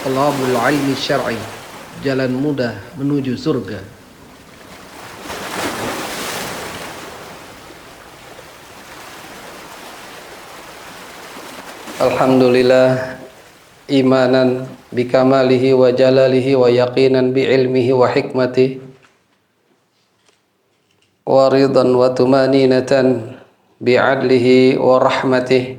Talabul ilmi syar'i, jalan mudah menuju surga. Alhamdulillah imanan bikamalihi wa jalalihi wa yaqinan bi ilmihi wa hikmatihi wa ridan wa tumaninatan bi adlihi wa rahmatihi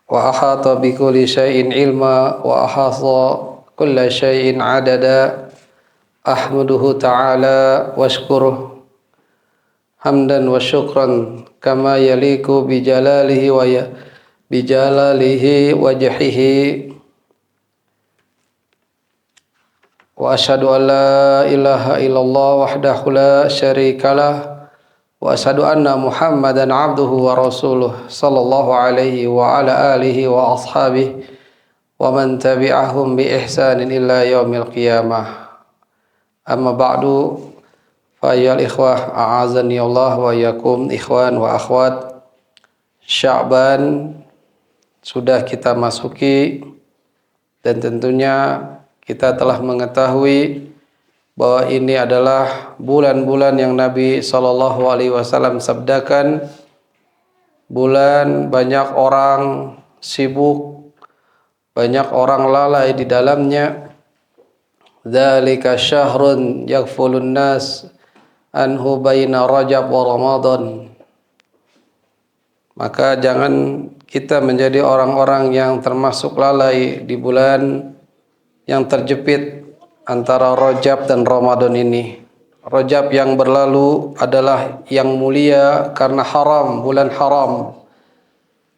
wa ahata bi kulli syai'in ilma wa ahasa kulla syai'in adada. Ahmaduhu ta'ala wa ashkuruh hamdan wa syukran kama yaliku bi jalalihi wa bijalalihi wajhihi wa asyhadu an la ilaha illallah wahdahu la syarikalah wa asyhadu anna Muhammadan abduhu wa rasuluh sallallahu alaihi wa ala alihi wa ashabihi wa man tabi'ahum bi ihsanin ila yaumil qiyamah. Amma ba'du, fa ayyuhal ikhwah a'azani Allah wa yakum ikhwan wa akhwat. Sya'ban sudah kita masuki dan tentunya kita telah mengetahui bahwa ini adalah bulan-bulan yang Nabi SAW sabdakan, bulan banyak orang sibuk, banyak orang lalai di dalamnya. Dzalika syahrun yaghfulun nas anhu baina Rajab wa Ramadan. Maka jangan kita menjadi orang-orang yang termasuk lalai di bulan yang terjepit antara Rajab dan Ramadan ini. Rajab yang berlalu adalah yang mulia karena haram, bulan haram.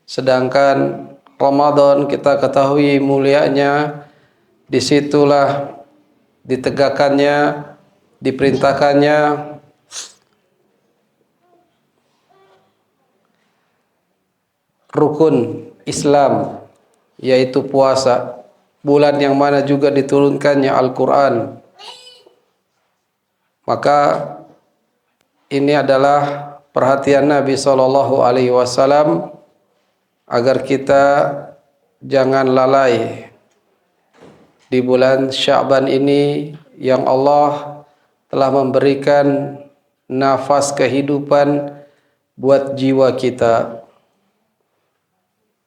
Sedangkan Ramadan kita ketahui mulianya, disitulah ditegakkannya, diperintahkannya rukun Islam, yaitu puasa, bulan yang mana juga diturunkannya Al-Quran. Maka ini adalah perhatian Nabi SAW agar kita jangan lalai di bulan Sya'ban ini yang Allah telah memberikan nafas kehidupan buat jiwa kita.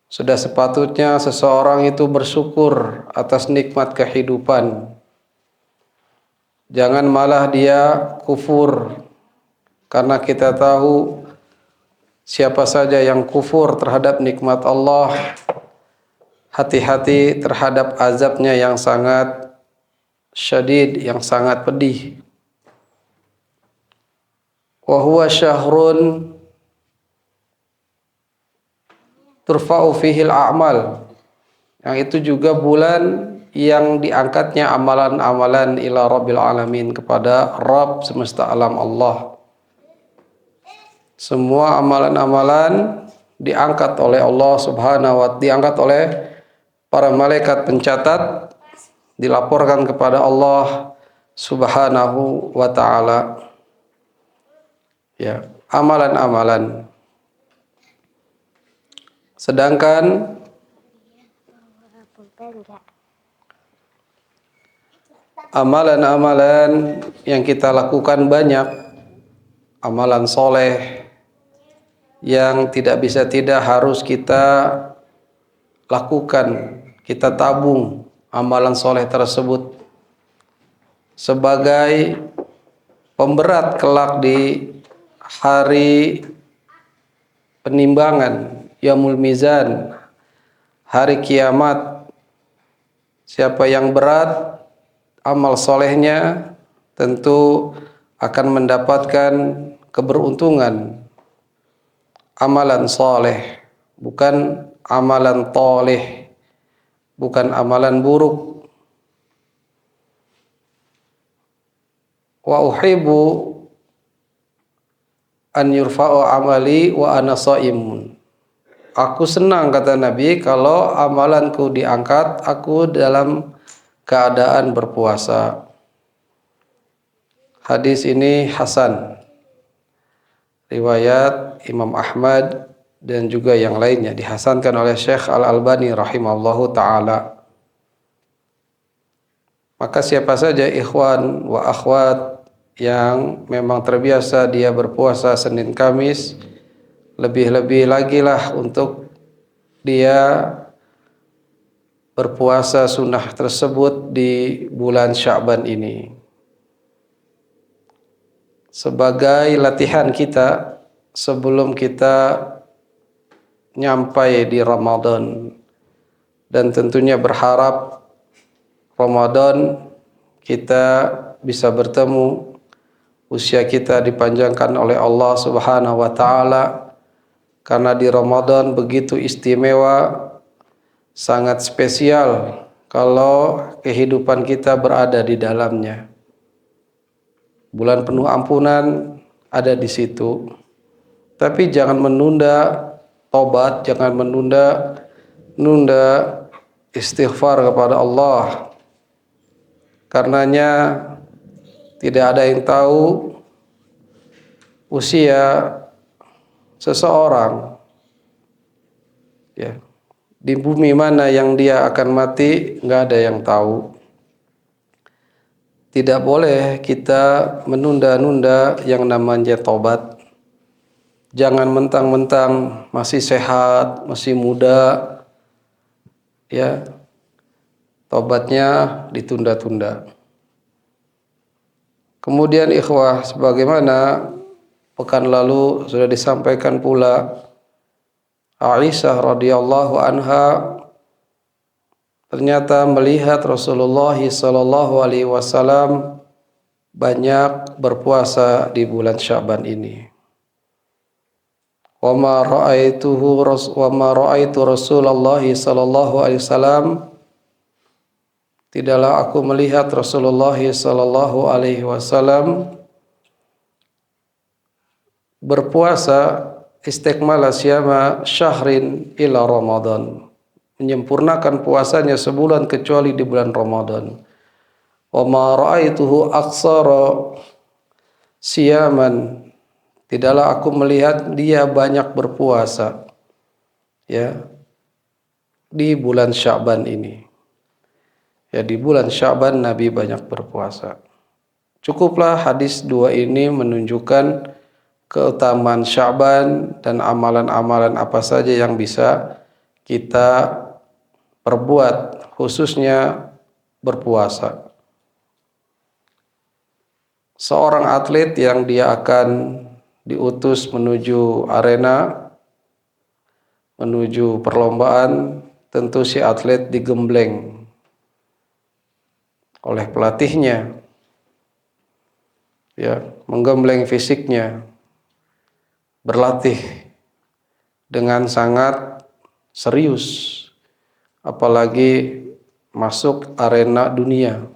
Sudah sepatutnya seseorang itu bersyukur atas nikmat kehidupan. Jangan malah dia kufur, karena kita tahu siapa saja yang kufur terhadap nikmat Allah, hati-hati terhadap azabnya yang sangat syadid, yang sangat pedih. Wa huwa syahrun turfa'u fihil a'mal, yang itu juga bulan yang diangkatnya amalan-amalan ila rabbil alamin, kepada Rabb semesta alam Allah. Semua amalan-amalan diangkat oleh Allah subhanahu wa ta'ala, diangkat oleh para malaikat pencatat, dilaporkan kepada Allah subhanahu wa ta'ala. Ya, amalan-amalan. Sedangkan amalan-amalan yang kita lakukan banyak, amalan soleh yang tidak bisa tidak harus kita lakukan, kita tabung amalan soleh tersebut sebagai pemberat kelak di hari penimbangan, Yaumul Mizan, hari kiamat. Siapa yang berat amal solehnya tentu akan mendapatkan keberuntungan. Amalan soleh, bukan amalan toleh, bukan amalan buruk. Wa uhibbu an yurfa'u amali wa ana shaimun. Aku senang, kata Nabi, kalau amalanku diangkat aku dalam keadaan berpuasa. Hadis ini hasan, riwayat Imam Ahmad dan juga yang lainnya, dihasankan oleh Syekh Al-Albani rahimahullahu taala. Maka siapa saja ikhwan wa akhwat yang memang terbiasa dia berpuasa Senin Kamis, lebih-lebih lagi lah untuk dia berpuasa sunnah tersebut di bulan Sya'ban ini, sebagai latihan kita sebelum kita nyampai di Ramadan, dan tentunya berharap Ramadan kita bisa bertemu, usia kita dipanjangkan oleh Allah Subhanahu wa taala, karena di Ramadan begitu istimewa, sangat spesial kalau kehidupan kita berada di dalamnya. Bulan penuh ampunan ada di situ. Tapi jangan menunda tobat, jangan menunda istighfar kepada Allah. Karenanya tidak ada yang tahu usia seseorang, ya, di bumi mana yang dia akan mati, nggak ada yang tahu. Tidak boleh kita menunda-nunda yang namanya tobat. Jangan mentang-mentang masih sehat, masih muda, ya, tobatnya ditunda-tunda. Kemudian ikhwah, sebagaimana pekan lalu sudah disampaikan pula, Aisyah radhiyallahu anha ternyata melihat Rasulullah sallallahu alaihi wasallam banyak berpuasa di bulan Sya'ban ini. Wa ma ra'aitu Rasulullah sallallahu alaihi wasallam, tidaklah aku melihat Rasulullah sallallahu alaihi wasallam berpuasa istikmala syama syahrin ila Ramadan, menyempurnakan puasanya sebulan kecuali di bulan Ramadan. Wa ma ra'aituhu aqsara siyaman, tidaklah aku melihat dia banyak berpuasa, ya, di bulan Sya'ban ini. Ya, di bulan Sya'ban Nabi banyak berpuasa. Cukuplah hadis dua ini menunjukkan keutamaan Sya'ban dan amalan-amalan apa saja yang bisa kita perbuat, khususnya berpuasa. Seorang atlet yang dia akan diutus menuju arena, menuju perlombaan, tentu si atlet digembleng oleh pelatihnya, ya, menggembleng fisiknya, berlatih dengan sangat serius, apalagi masuk arena dunia.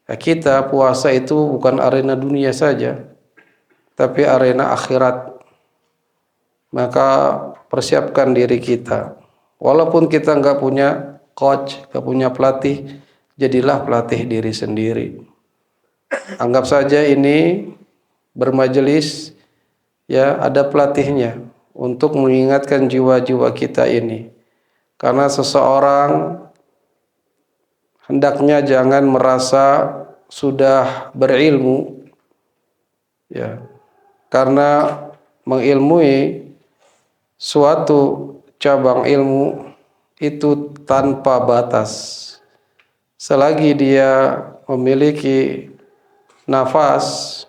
Ya, kita puasa itu bukan arena dunia saja, tapi arena akhirat. Maka persiapkan diri kita. Walaupun kita nggak punya coach, nggak punya pelatih, jadilah pelatih diri sendiri. Anggap saja ini bermajelis, ya, ada pelatihnya untuk mengingatkan jiwa-jiwa kita ini. Karena seseorang hendaknya jangan merasa sudah berilmu, ya, karena mengilmui suatu cabang ilmu itu tanpa batas. Selagi dia memiliki nafas,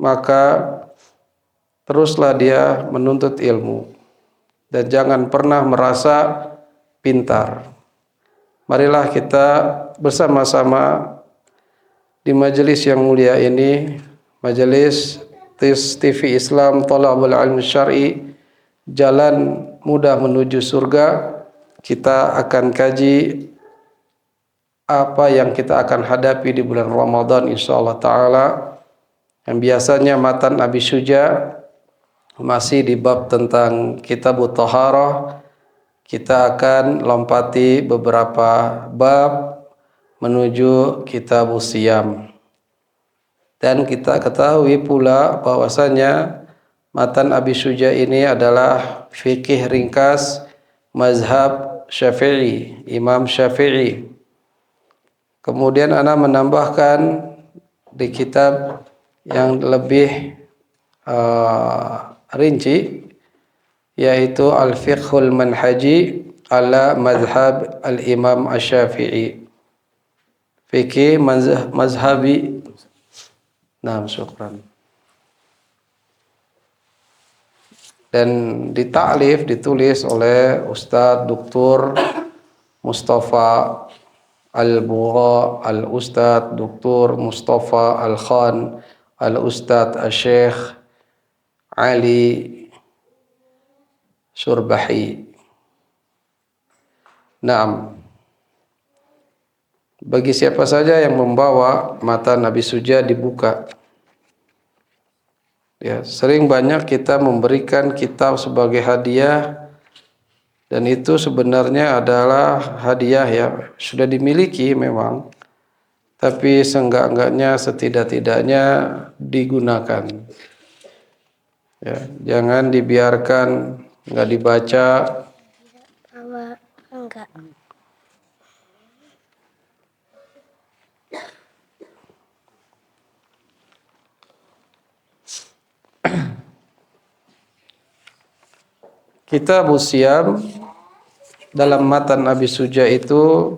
maka teruslah dia menuntut ilmu dan jangan pernah merasa pintar. Marilah kita bersama-sama di majelis yang mulia ini, majelis TV Islam Thalabul Ilmi Syar'i, jalan mudah menuju surga. Kita akan kaji apa yang kita akan hadapi di bulan Ramadan insyaallah taala. Yang biasanya matan Abi Syuja masih di bab tentang Kitabut Thaharah, kita akan lompati beberapa bab menuju Kitabus Siyam. Dan kita ketahui pula bahwasanya Matan Abi Suja ini adalah fikih ringkas mazhab Syafi'i, Imam Syafi'i. Kemudian ana menambahkan di kitab yang lebih rinci, yaitu Al-Fiqhul Manhaji ala Madhab Al-Imam Asy-Syafi'i. Fikih mazhabi. Nah, syukran. Dan ditaklif, ditulis oleh Ustadz Dr. Mustafa Al-Bugha, Al-Ustadz Dr. Mustafa Al-Khan, Al-Ustadz Al-Syekh Ali Surbahi. Naam. Bagi siapa saja yang membawa matan Nabi Suja dibuka. Ya, sering banyak kita memberikan kitab sebagai hadiah, dan itu sebenarnya adalah hadiah yang sudah dimiliki memang, tapi seenggak-enggaknya setidak-tidaknya digunakan. Ya, jangan dibiarkan nggak dibaca. Enggak. Kitabus Siyam dalam matan Abi Suja itu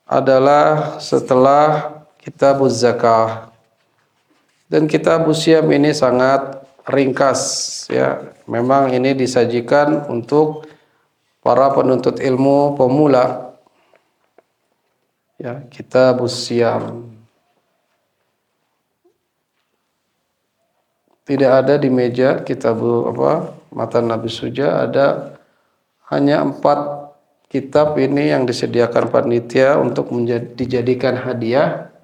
adalah setelah Kitabuz Zakah. Dan Kitabus Siyam ini sangat ringkas, ya. Memang ini disajikan untuk para penuntut ilmu pemula. Ya, Kitabus Siyam. Tidak ada di meja kitab matan Nabi Suja, ada hanya 4 kitab ini yang disediakan panitia untuk dijadikan hadiah,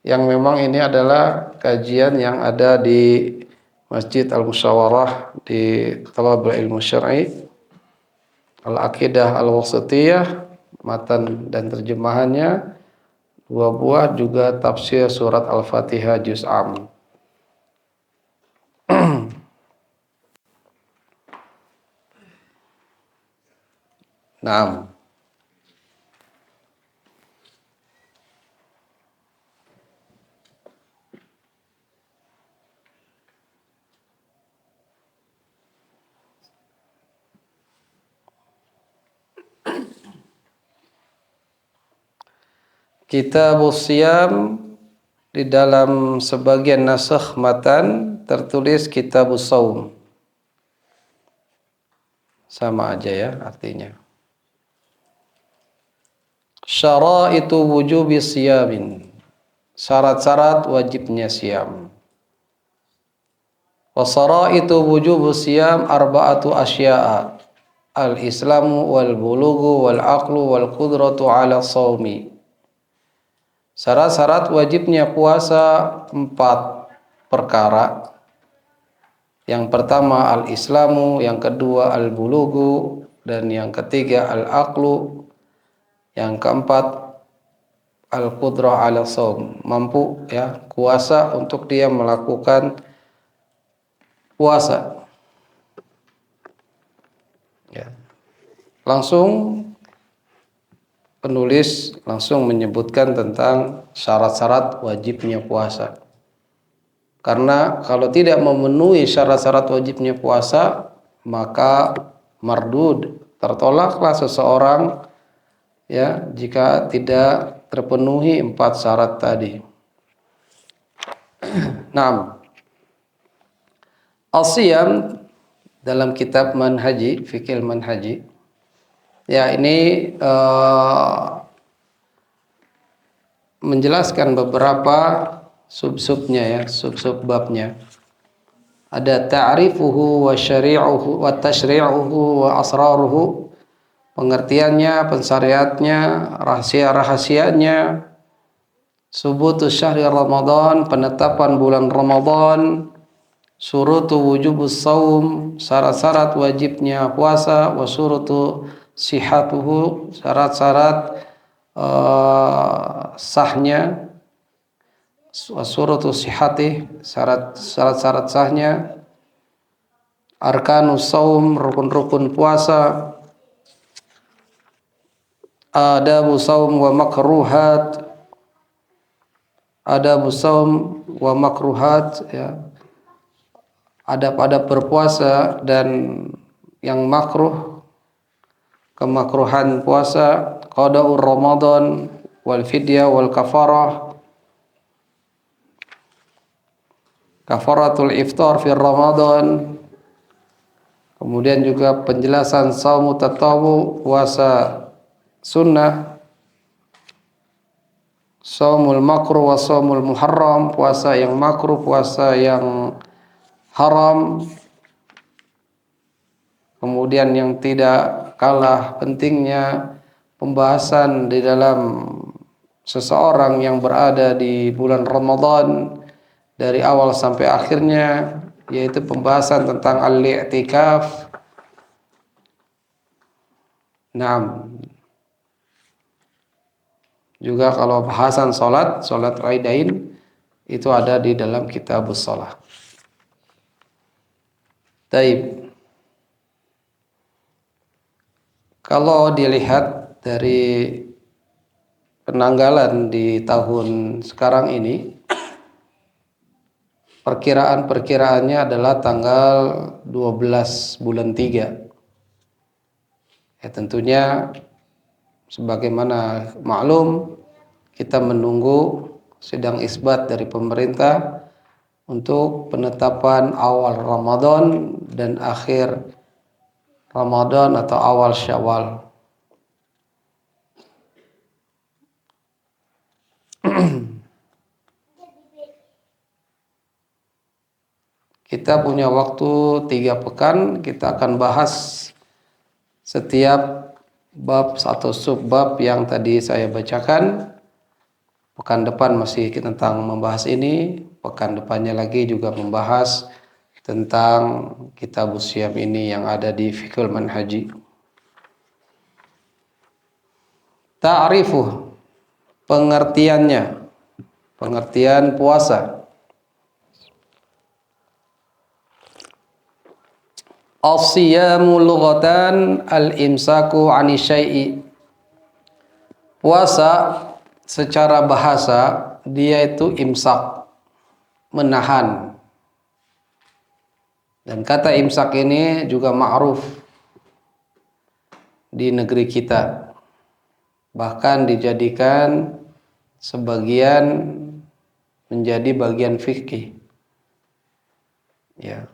yang memang ini adalah kajian yang ada di Masjid Al-Musyawarah di Thalabul Ilmu Syar'i, Al-Aqidah Al-Wasithiyah, matan dan terjemahannya 2 buah, juga tafsir surat Al-Fatihah juz am. Naam. Kitabus Siyam, di dalam sebagian nasakh matan tertulis Kitabus Saum. Sama aja ya artinya. Syaraitu wujubi siyamin, syarat-syarat wajibnya siam. Wa syaraitu wujubu siyam arba'atu asya'a, al-islamu wal bulughu wal aqlu wal qudratu ala shaumi. Syarat-syarat wajibnya puasa 4 perkara. Yang pertama al-islamu, yang kedua al-bulughu, dan yang ketiga al-aqlu, yang keempat al-qudrah ala shaum, mampu ya kuasa untuk dia melakukan puasa. Ya. Langsung penulis langsung menyebutkan tentang syarat-syarat wajibnya puasa. Karena kalau tidak memenuhi syarat-syarat wajibnya puasa, maka mardud, tertolaklah seseorang ya jika tidak terpenuhi 4 syarat tadi. Naam. Al-Siyam dalam kitab Manhaji, Fikih Manhaji. Ya, ini menjelaskan beberapa sub-subnya ya, sub-sub babnya. Ada ta'rifuhu wa syari'uhu wa tashri'uhu wa asraruhu, pengertiannya, pensyariatnya, rahasia-rahasianya. Subutus syahri Ramadan, penetapan bulan Ramadan. Surutu wujubus saum, syarat-syarat wajibnya puasa. Wa surutu sihatuhu, syarat-syarat sahnya. Wa surutu sihati, syarat-syarat sahnya. arkanus saum, rukun-rukun puasa, adabu saum wa makruhat, adabu saum wa makruhat, ya, adab-adab berpuasa dan yang makruh, kemakruhan puasa, qada'ur Ramadan wal fidyah wal kafarah, kafaratul iftar fi Ramadan. Kemudian juga penjelasan saumu tatawu, puasa sunnah, saumul makruh wa saumul muharram, puasa yang makruh, puasa yang haram. Kemudian yang tidak kalah pentingnya pembahasan di dalam seseorang yang berada di bulan Ramadan dari awal sampai akhirnya, yaitu pembahasan tentang al-i'tikaf. Naam. Juga kalau bahasan salat Idain itu ada di dalam kitabus shalah. Taib. Kalau dilihat dari penanggalan di tahun sekarang ini, perkiraannya adalah tanggal 12 bulan 3. Ya, tentunya sebagaimana maklum, kita menunggu sidang isbat dari pemerintah untuk penetapan awal Ramadan dan akhir Ramadan atau awal Syawal. Kita punya waktu 3 pekan, kita akan bahas setiap bab atau subbab yang tadi saya bacakan. Pekan depan masih tentang membahas ini, pekan depannya lagi juga membahas tentang kitabus syiyam ini yang ada di Fiqhul Manhaji. Ta'rifuh, pengertiannya, pengertian puasa. As-siyamu lughatan al-imsaku 'ani syai'i. Puasa secara bahasa dia itu imsak, menahan. Dan kata imsak ini juga ma'ruf di negeri kita. Bahkan dijadikan sebagian menjadi bagian fikih. Ya.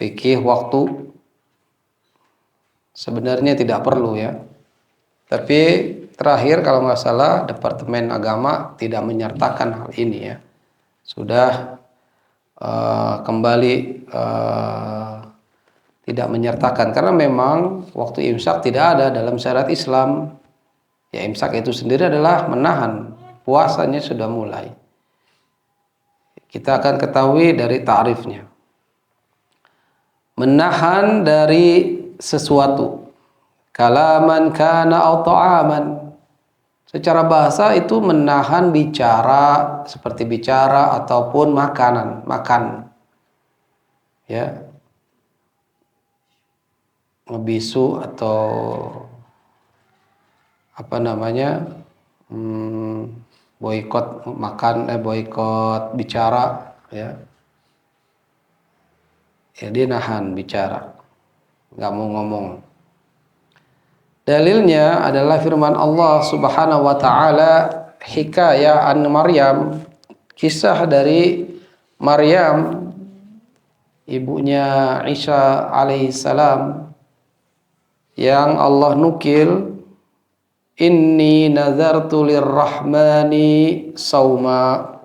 Fikih waktu sebenarnya tidak perlu, ya. Tapi terakhir kalau nggak salah Departemen Agama tidak menyertakan hal ini, ya. Sudah kembali tidak menyertakan karena memang waktu imsak tidak ada dalam syariat Islam. Ya, imsak itu sendiri adalah menahan, puasanya sudah mulai. Kita akan ketahui dari ta'rifnya. Menahan dari sesuatu, kalaman kana atau ta'aman. Secara bahasa itu menahan bicara, seperti bicara ataupun makanan, makan. Ya. Ngebisu atau apa namanya? Boikot makan, boikot bicara, ya. Ya, dia nahan bicara, nggak mau ngomong. Dalilnya adalah firman Allah Subhanahu wa taala, hikayah an Maryam, kisah dari Maryam ibunya Isa alaihissalam, yang Allah nukil, inni nazartu lirrahmani sauma.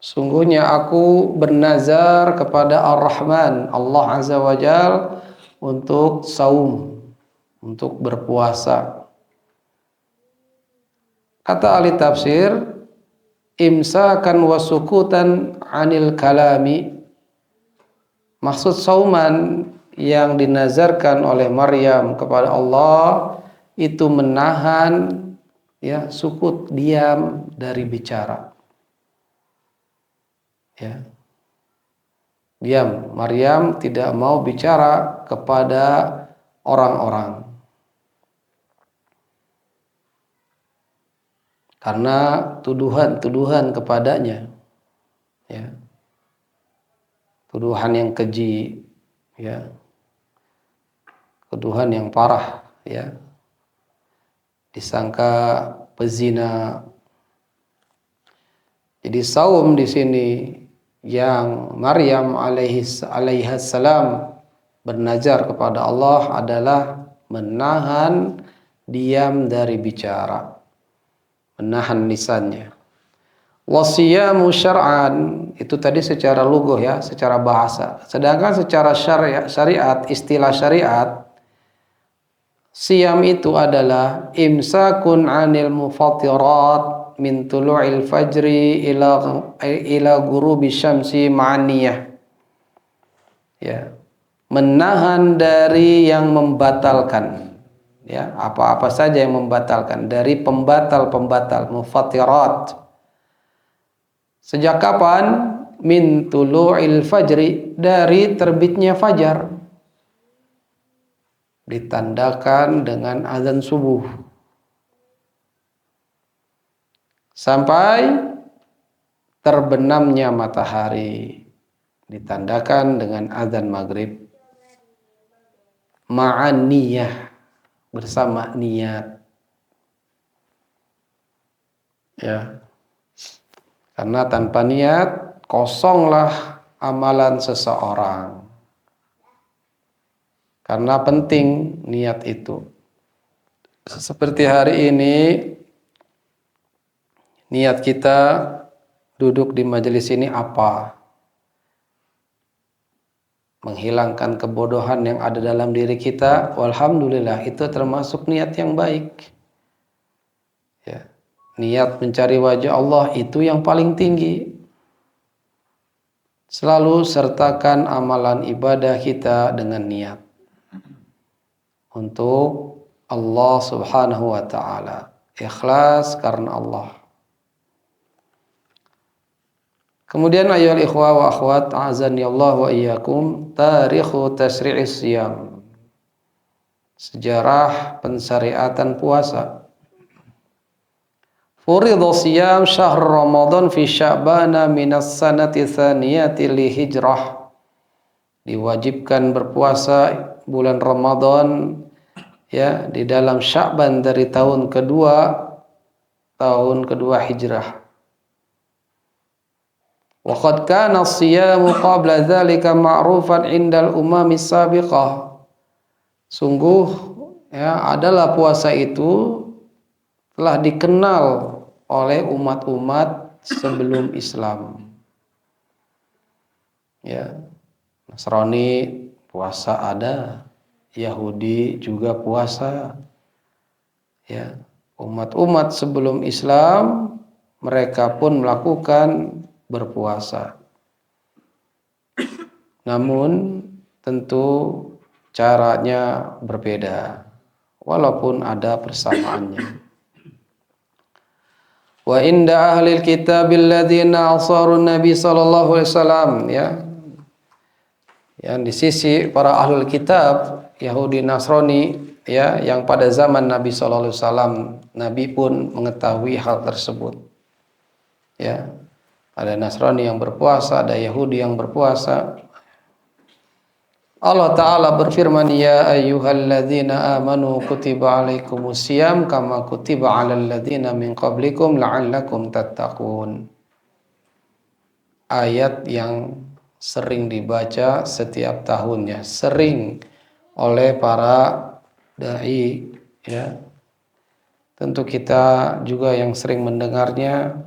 Sungguhnya aku bernazar kepada Ar-Rahman, Allah Azza wa Jal, untuk saum, untuk berpuasa. Kata ahli tafsir, imsakan wa sukutan anil kalami. Maksud sauman yang dinazarkan oleh Maryam kepada Allah itu menahan, ya, sukut, diam dari bicara. Ya. Diam. Maryam tidak mau bicara kepada orang-orang karena tuduhan-tuduhan kepadanya, ya, tuduhan yang keji, ya, tuduhan yang parah, ya, disangka pezina. Jadi saum di sini yang Maryam alaihissalam bernazar kepada Allah adalah menahan diam dari bicara, menahan lisannya. Wasiyamu syar'an, itu tadi secara lughah, ya, secara bahasa. Sedangkan secara syariat, istilah syariat, siyam itu adalah imsakun 'anil mufattirat min tulu'il fajri ila ghurubi syamsi ma'aniyah. Ya, menahan dari yang membatalkan, ya, apa-apa saja yang membatalkan, dari pembatal-pembatal, mufattirat. Sejak kapan? Min tulu'il fajri, dari terbitnya fajar, ditandakan dengan azan subuh, sampai terbenamnya matahari, ditandakan dengan azan maghrib, ma'an niyah, bersama niat, ya, karena tanpa niat kosonglah amalan seseorang. Karena penting niat itu. Seperti hari ini, niat kita duduk di majelis ini apa? Menghilangkan kebodohan yang ada dalam diri kita. Walhamdulillah, itu termasuk niat yang baik. Ya. Niat mencari wajah Allah itu yang paling tinggi. Selalu sertakan amalan ibadah kita dengan niat untuk Allah subhanahu wa ta'ala. Ikhlas karena Allah. Kemudian ayyuhal ikhwa wa akhwat, a'azani Allah wa iyyakum, tarikhu tasyri'is siyam. Sejarah pensyariatan puasa. Furidha siyam syahr Ramadan fi Sya'bana minas sanati tsaniyati li hijrah. Diwajibkan berpuasa bulan Ramadan, ya, di dalam Sya'ban dari tahun kedua hijrah. Wa qad kana as-siyamu qabla dzalika ma'rufan 'indal umami sabiqah. Sungguh, ya, adalah puasa itu telah dikenal oleh umat-umat sebelum Islam. Ya, Nasrani puasa ada, Yahudi juga puasa. Ya, umat-umat sebelum Islam mereka pun melakukan berpuasa. Namun tentu caranya berbeda, walaupun ada persamaannya. Wa inda ahlil kitabil ladzina asarun nabi sallallahu alaihi wasallam, ya. Yang di sisi para ahlul kitab, Yahudi Nasrani, ya, yang pada zaman Nabi sallallahu alaihi wasallam, Nabi pun mengetahui hal tersebut. Ya. Ada Nasrani yang berpuasa, ada Yahudi yang berpuasa. Allah Ta'ala berfirman, ya ayyuhalladzina amanu kutiba alaikumusiyam kama kutiba alal ladzina min qablikum la'allakum tattaqun. Ayat yang sering dibaca setiap tahunnya, sering oleh para dai, ya. Tentu kita juga yang sering mendengarnya,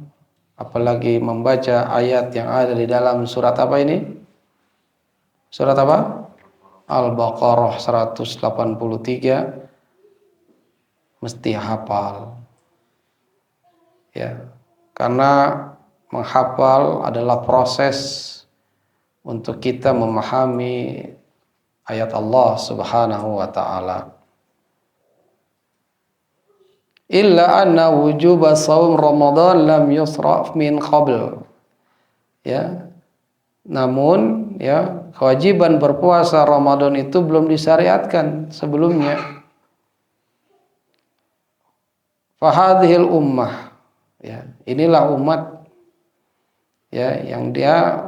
apalagi membaca ayat yang ada di dalam surat apa ini? Surat apa? Al-Baqarah 183, mesti hafal. Ya, karena menghafal adalah proses untuk kita memahami ayat Allah Subhanahu wa ta'ala. Illa anna wujuba shaum Ramadan lam yusraf min qabl. Ya. Namun ya, kewajiban berpuasa Ramadan itu belum disyariatkan sebelumnya. Fahadhil ummah, ya, inilah umat, ya, yang dia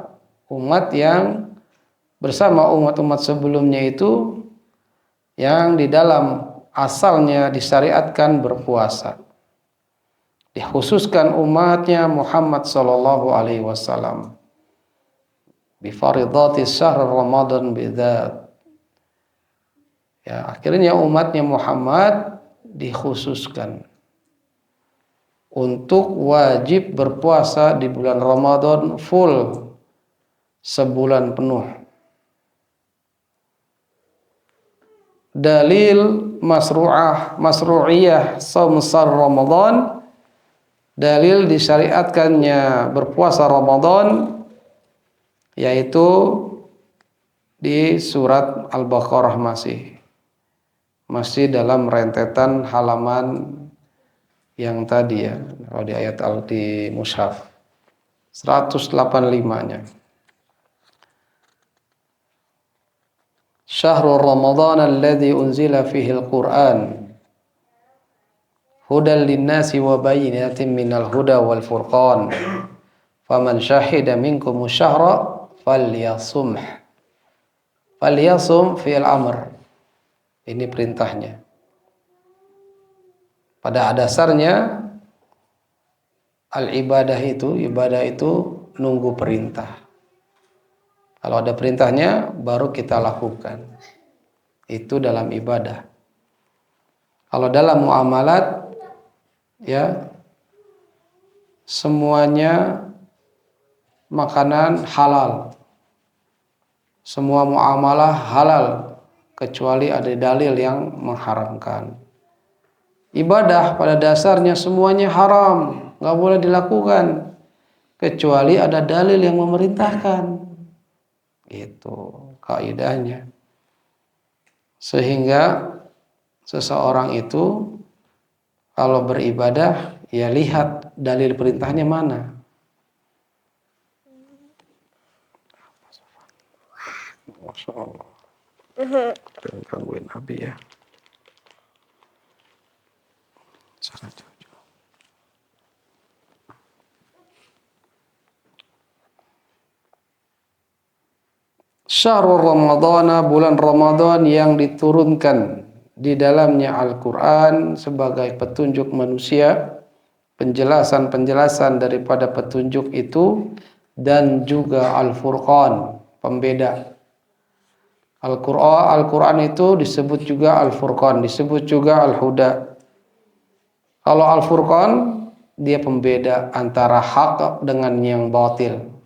umat yang bersama umat-umat sebelumnya itu yang di dalam asalnya disyariatkan berpuasa. Dikhususkan umatnya Muhammad sallallahu alaihi wasallam bi faridati syahr Ramadan bidzat. Ya, akhirnya umatnya Muhammad dikhususkan untuk wajib berpuasa di bulan Ramadan full sebulan penuh. Dalil masru'iyah shaum Ramadan, dalil disyariatkannya berpuasa Ramadan yaitu di surat Al-Baqarah, masih dalam rentetan halaman yang tadi ya, kalau di ayat di mushaf 185-nya. Syahrul Ramadan alladzi unzila fihi al-Qur'an hudan lin-nasi wa bayyinatin minal huda wal furqan faman syahida minkum syahra falyasum. Falyasum fi'il amr. Ini perintahnya. Pada dasarnya ibadah itu nunggu perintah. Kalau ada perintahnya baru kita lakukan. Itu dalam ibadah. Kalau dalam muamalat ya semuanya makanan halal. Semua muamalah halal kecuali ada dalil yang mengharamkan. Ibadah pada dasarnya semuanya haram, nggak boleh dilakukan kecuali ada dalil yang memerintahkan. Itu kaidahnya. Sehingga seseorang itu kalau beribadah ya lihat dalil perintahnya mana. Masya Allah. Jangan gangguin Abi ya. Syahrul Ramadana, bulan Ramadan yang diturunkan di dalamnya Al-Quran sebagai petunjuk manusia, penjelasan-penjelasan daripada petunjuk itu, dan juga Al-Furqan, pembeda. Al-Quran itu disebut juga Al-Furqan, disebut juga Al-Huda. Kalau Al-Furqan, dia pembeda antara hak dengan yang batil.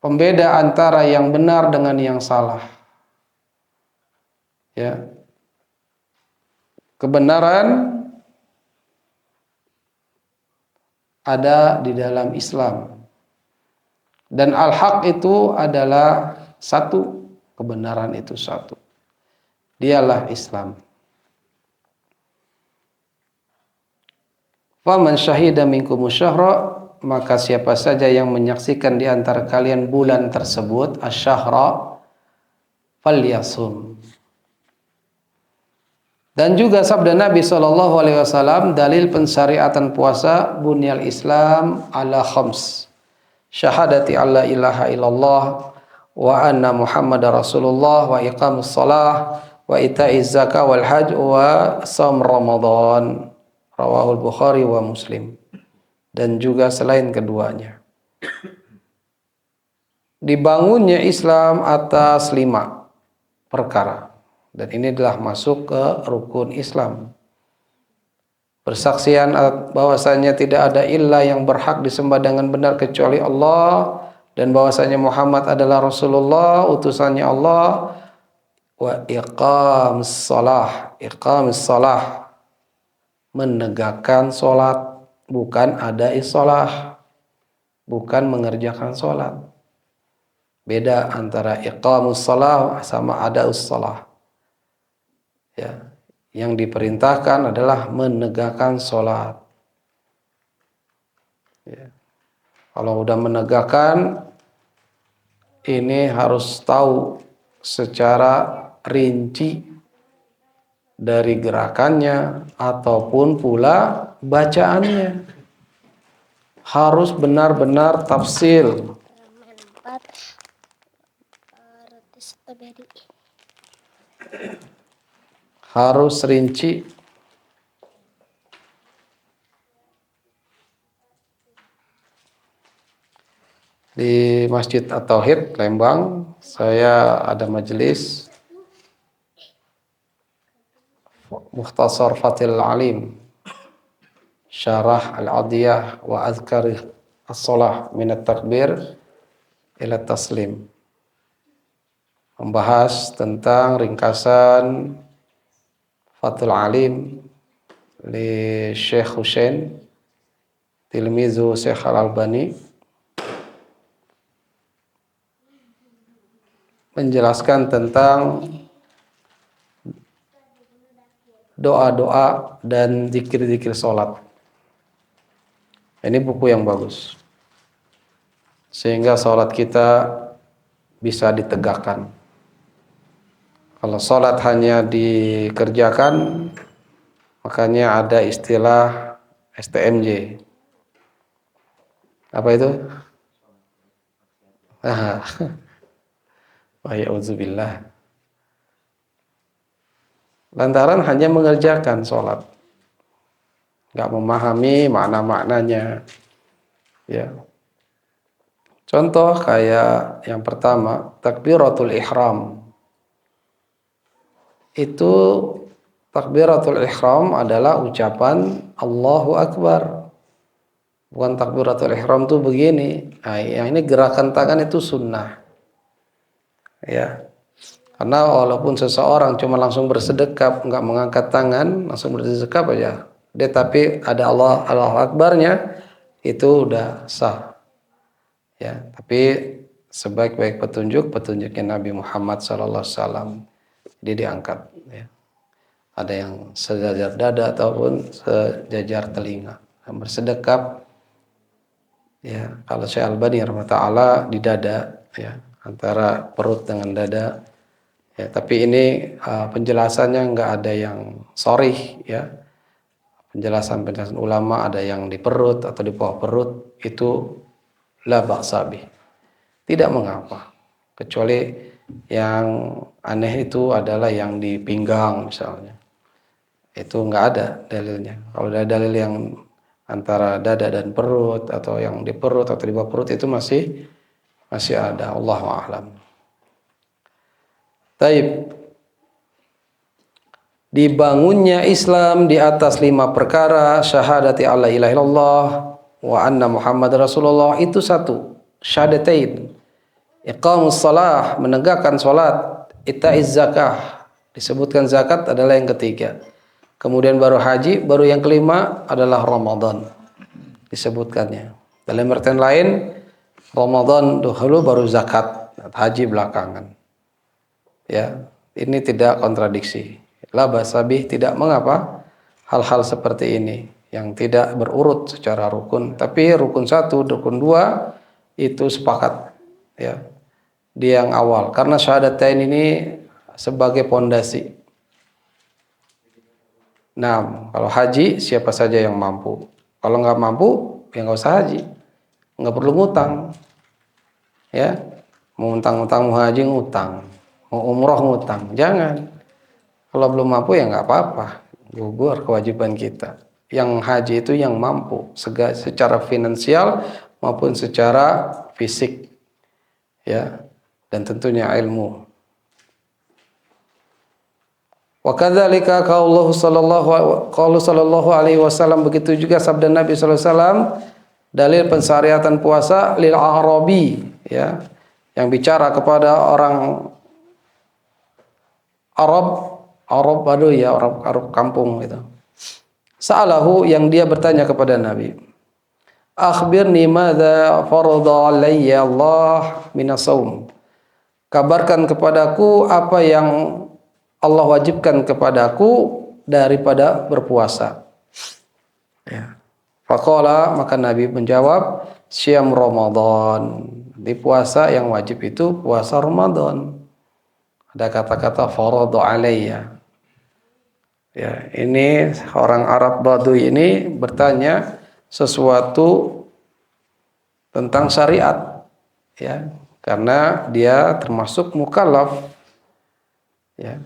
Pembeda antara yang benar dengan yang salah. Ya. Kebenaran ada di dalam Islam. Dan al-haq itu adalah satu, kebenaran itu satu. Dialah Islam. Faman syahida minkum syahra, maka siapa saja yang menyaksikan di antara kalian bulan tersebut, asyahra, falyasum. Dan juga sabda Nabi SAW, dalil pensyariatan puasa, bunyal Islam ala khams. Syahadati alla ilaha illallah wa anna Muhammadar Rasulullah wa iqamus salah wa ita'iz zakah wal hajj wa shaum Ramadan. Rawahul Bukhari wa Muslim. Dan juga selain keduanya. Dibangunnya Islam atas 5 perkara. Dan ini adalah masuk ke rukun Islam. Persaksian bahwasanya tidak ada ilah yang berhak disembah dengan benar kecuali Allah, dan bahwasanya Muhammad adalah Rasulullah, utusannya Allah, wa iqamus salah, menegakkan solat, bukan ada isolah, bukan mengerjakan solat. Beda antara iqamus salah sama adaus salah. Ya, yang diperintahkan adalah menegakkan solat. Ya. Kalau udah menegakkan, ini harus tahu secara rinci dari gerakannya ataupun pula bacaannya. Harus benar-benar tafsil. Harus rinci. Di Masjid At-Tauhid Lembang, saya ada majelis Mukhtasar Fathil Alim, Syarah Al-Adiyah wa Azkar As-Salah min At-Takbir ila Taslim. Membahas tentang ringkasan Fathul Alim li Syekh Husain tilmizu Syekh Al-Albani, menjelaskan tentang doa-doa dan zikir-zikir sholat. Ini buku yang bagus, sehingga sholat kita bisa ditegakkan. Kalau sholat hanya dikerjakan, makanya ada istilah STMJ. Apa itu? Wa'iyauzubillah. Lantaran hanya mengerjakan sholat, nggak memahami makna-maknanya. Ya. Contoh kayak yang pertama, takbiratul ihram. Itu takbiratul ihram adalah ucapan Allahu Akbar. Bukan takbiratul ihram tuh begini. Nah, yang ini gerakan tangan itu sunnah. Ya. Karena walaupun seseorang cuma langsung bersedekap, nggak mengangkat tangan, langsung bersedekap aja. Dia tapi ada Allahu Akbarnya, itu udah sah. Ya, tapi sebaik-baik petunjuknya Nabi Muhammad SAW, dia diangkat. Ya. Ada yang sejajar dada ataupun sejajar telinga. Bersedekap, ya, kalau Syekh Albani rahimahullah di dada, ya, antara perut dengan dada. Ya, tapi ini penjelasannya nggak ada yang sharih, ya. Penjelasan ulama ada yang di perut atau di bawah perut, itu la ba'sa bih. Tidak mengapa. Kecuali yang aneh itu adalah yang di pinggang misalnya. Itu nggak ada dalilnya. Kalau ada dalil yang antara dada dan perut atau yang di perut atau di bawah perut itu masih ada. Allahu a'lam. Taib. Dibangunnya Islam di atas 5 perkara, syahadati alla ilaha illallah wa anna Muhammad Rasulullah, itu satu, syahadatain. Iqamus shalah, menegakkan salat. Itaiz zakah, disebutkan zakat adalah yang ketiga. Kemudian baru haji, baru yang kelima adalah Ramadan, disebutkannya. Dalam artian lain, Ramadan dahulu baru zakat, haji belakangan. Ya, ini tidak kontradiksi. La basabih, tidak mengapa hal-hal seperti ini yang tidak berurut secara rukun, tapi rukun 1, rukun 2 itu sepakat, ya. Di yang awal, karena syahadatain ini sebagai pondasi. Nah, kalau haji siapa saja yang mampu. Kalau nggak mampu, ya nggak usah haji, nggak perlu ngutang. Ya, mau ngutang-ngutang, mau haji ngutang, mau umroh ngutang, jangan. Kalau belum mampu ya nggak apa-apa, gugur kewajiban kita. Yang haji itu yang mampu, secara finansial maupun secara fisik, ya, dan tentunya ilmu. Wa kadzalika qauluhu sallallahu alaihi wasallam, begitu juga sabda Nabi sallallahu alaihi wasallam, dalil pensyariatan puasa lil arabi, ya, yang bicara kepada orang Arab Baduy, ya, Arab kampung itu. Sa'alahu, yang dia bertanya kepada Nabi, akhbirni madza farada alayya Allah minas shaum. Kabarkan kepadaku apa yang Allah wajibkan kepadaku daripada berpuasa. Ya. Faqala, maka Nabi menjawab, Syam Ramadan. Di puasa yang wajib itu puasa Ramadan. Ada kata-kata faradu alayya. Ya, ini orang Arab Baduy ini bertanya sesuatu tentang syariat, ya, karena dia termasuk mukallaf. Ya,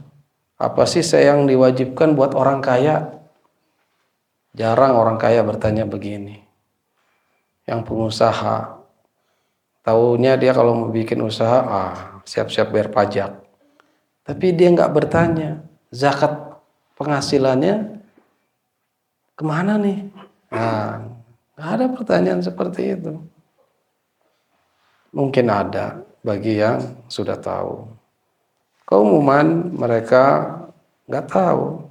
apa sih yang diwajibkan buat orang kaya? Jarang orang kaya bertanya begini. Yang pengusaha, taunya dia kalau mau bikin usaha, siap-siap bayar pajak. Tapi dia nggak bertanya, zakat penghasilannya kemana nih? Nggak ada pertanyaan seperti itu. Mungkin ada bagi yang sudah tahu. Keumuman mereka nggak tahu.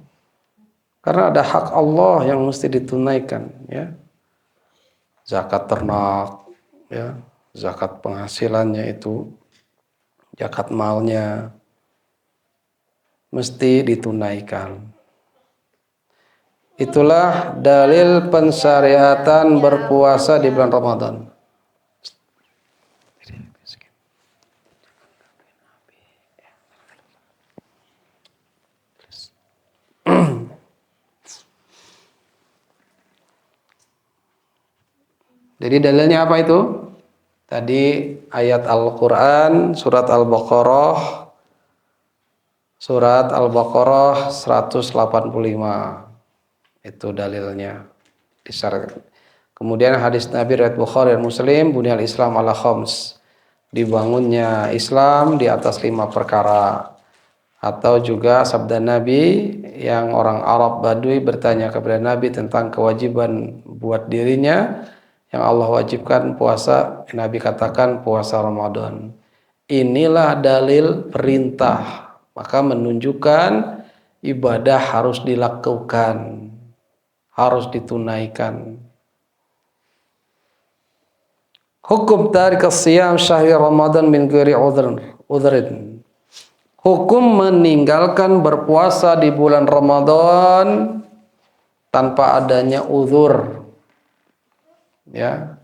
Karena ada hak Allah yang mesti ditunaikan, ya. Zakat ternak, ya, zakat penghasilannya itu, zakat malnya mesti ditunaikan. Itulah dalil pensyariatan berpuasa di bulan Ramadan. Jadi dalilnya apa itu? Tadi ayat Al-Quran, surat Al-Baqarah 185. Itu dalilnya. Kemudian hadis Nabi riwayat Bukhari dan Muslim, bunyal Islam ala khams. Dibangunnya Islam di atas 5 perkara. Atau juga sabda Nabi yang orang Arab Baduy bertanya kepada Nabi tentang kewajiban buat dirinya. Yang Allah wajibkan puasa, Nabi katakan puasa Ramadan. Inilah dalil perintah, maka menunjukkan ibadah harus dilakukan, harus ditunaikan. Hukum tarik as-siyam syahri Ramadan min ghairi udhrin. Hukum meninggalkan berpuasa di bulan Ramadan tanpa adanya uzur. Ya.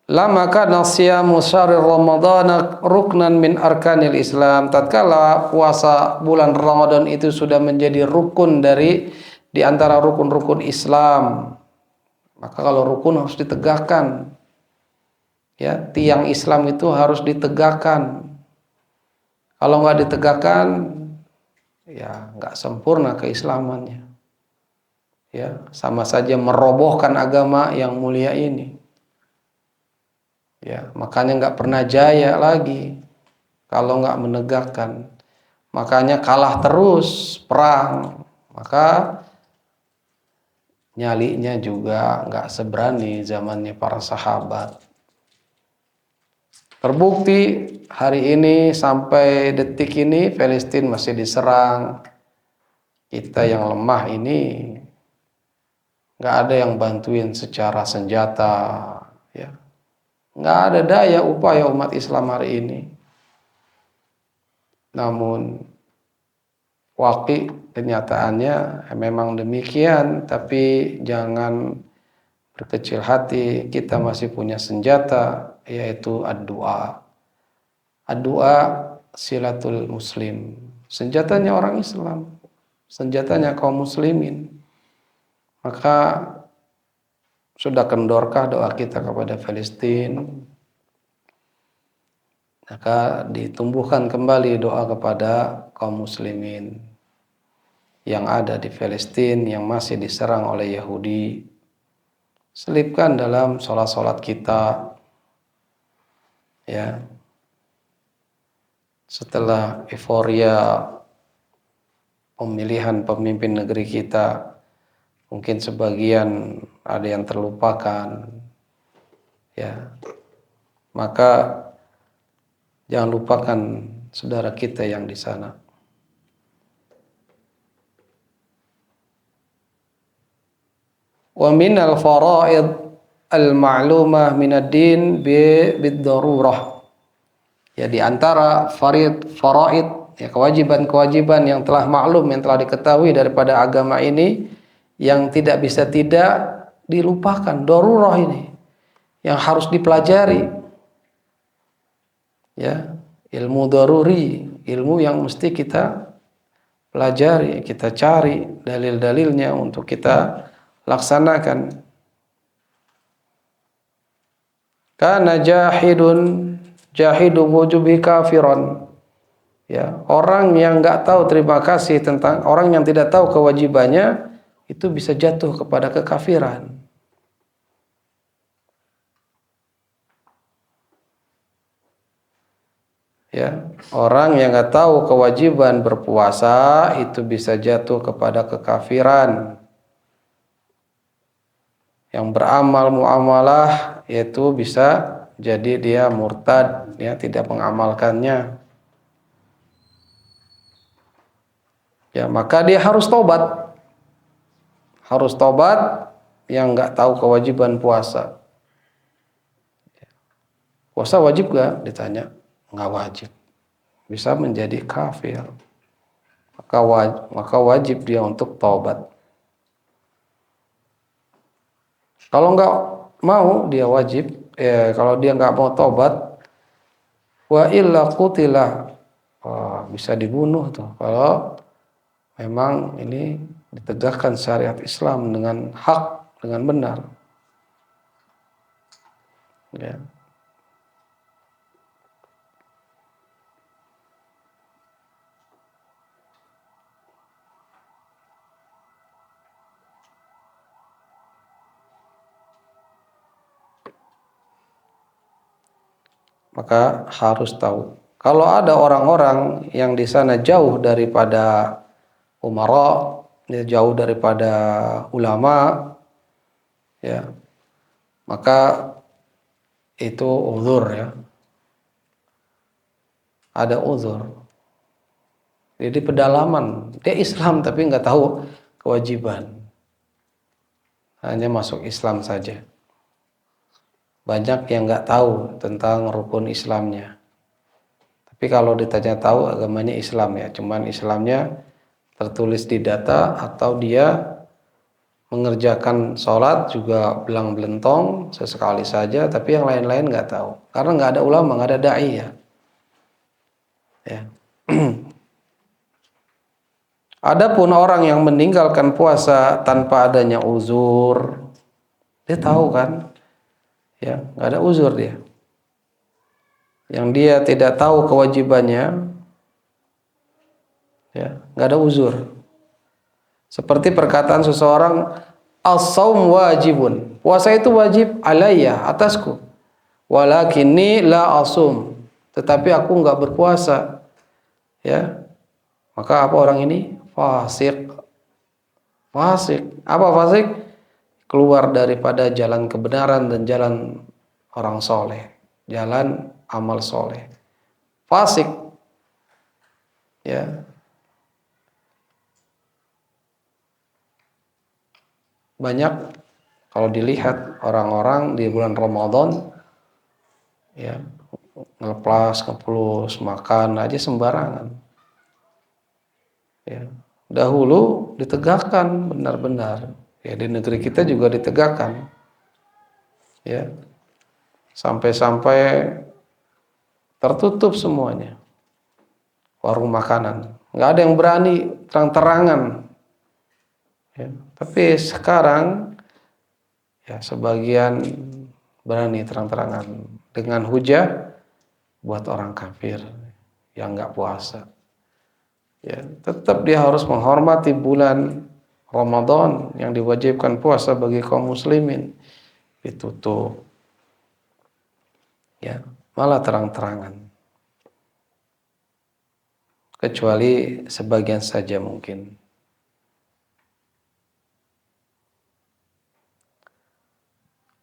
Lama kana siyamu syahri Ramadan ruknan min arkanil Islam. Tatkala puasa bulan Ramadan itu sudah menjadi rukun di antara rukun-rukun Islam. Maka kalau rukun harus ditegakkan. Ya, tiang Islam itu harus ditegakkan. Kalau nggak ditegakkan, ya nggak sempurna keislamannya. Ya, sama saja merobohkan agama yang mulia ini. Ya, makanya nggak pernah jaya lagi kalau nggak menegakkan. Makanya kalah terus perang. Maka nyalinya juga nggak seberani zamannya para sahabat. Terbukti hari ini sampai detik ini Palestina masih diserang. Kita yang lemah ini nggak ada yang bantuin secara senjata, ya. Nggak ada daya upaya umat Islam hari ini. Namun waqi kenyataannya memang demikian, tapi jangan berkecil hati. Kita masih punya senjata, yaitu ad-du'a. Ad-du'a silatul muslim. Senjatanya orang Islam, senjatanya kaum muslimin. Maka sudah kendorkah doa kita kepada Palestina? Maka ditumbuhkan kembali doa kepada kaum muslimin yang ada di Palestina yang masih diserang oleh Yahudi. Selipkan dalam sholat-sholat kita, ya. Setelah euforia pemilihan pemimpin negeri kita, mungkin sebagian ada yang terlupakan, ya. Maka jangan lupakan saudara kita yang di sana. Wa minal faraid al-ma'lumah minad din bid-darurah. Ya, di antara faraid, ya, kewajiban-kewajiban yang telah maklum, yang telah diketahui daripada agama ini, yang tidak bisa tidak dilupakan, darurah ini yang harus dipelajari. Ya, ilmu daruri, ilmu yang mesti kita pelajari, kita cari dalil-dalilnya untuk kita laksanakan. Kana jahidu wujubi kafiran. Ya, orang yang nggak tahu terima kasih tentang orang yang tidak tahu kewajibannya itu bisa jatuh kepada kekafiran. Ya, orang yang nggak tahu kewajiban berpuasa itu bisa jatuh kepada kekafiran. Yang beramal muamalah yaitu bisa jadi dia murtad, ya, tidak mengamalkannya. Ya, maka dia harus tobat. Harus tobat yang nggak tahu kewajiban puasa. Puasa wajib gak? Ditanya. Nggak wajib. Bisa menjadi kafir. Maka wajib dia untuk tobat. Kalau nggak mau dia wajib. Kalau dia nggak mau tobat, wa illa qutilah, bisa dibunuh tuh. Kalau memang ini ditegakkan syariat Islam dengan hak, dengan benar. Ya. Maka harus tahu. Kalau ada orang-orang yang di sana jauh daripada umara, jauh daripada ulama, ya, maka itu uzur, ya. Ada uzur. Jadi pedalaman, dia Islam tapi nggak tahu kewajiban. Hanya masuk Islam saja. Banyak yang nggak tahu tentang rukun Islamnya. Tapi kalau ditanya tahu agamanya Islam, ya, cuman Islamnya tertulis di data atau dia mengerjakan sholat juga belang-belentong sesekali saja, tapi yang lain-lain nggak tahu. Karena nggak ada ulama, nggak ada dai, ya. Ya. Adapun orang yang meninggalkan puasa tanpa adanya uzur, dia tahu kan, ya, nggak ada uzur dia. Yang dia tidak tahu kewajibannya, ya, nggak ada uzur. Seperti perkataan seseorang, as-saum wajibun, puasa itu wajib alayya, atasku, walakinni la asum, tetapi aku nggak berpuasa, ya. Maka apa orang ini? Fasik. Fasik. Apa fasik? Keluar daripada jalan kebenaran dan jalan orang soleh, jalan amal soleh. Fasik, ya. Banyak kalau dilihat orang-orang di bulan Ramadan, ya, ngeplas, ngeplus, makan aja sembarangan. Ya. Dahulu ditegakkan benar-benar. Ya, di negeri kita juga ditegakkan. Ya. Sampai-sampai tertutup semuanya. Warung makanan. Nggak ada yang berani terang-terangan. Ya. Tapi sekarang, ya, sebagian berani terang-terangan dengan hujah buat orang kafir yang nggak puasa. Ya, tetap dia harus menghormati bulan Ramadan yang diwajibkan puasa bagi kaum muslimin, ditutup, ya, malah terang-terangan. Kecuali sebagian saja mungkin.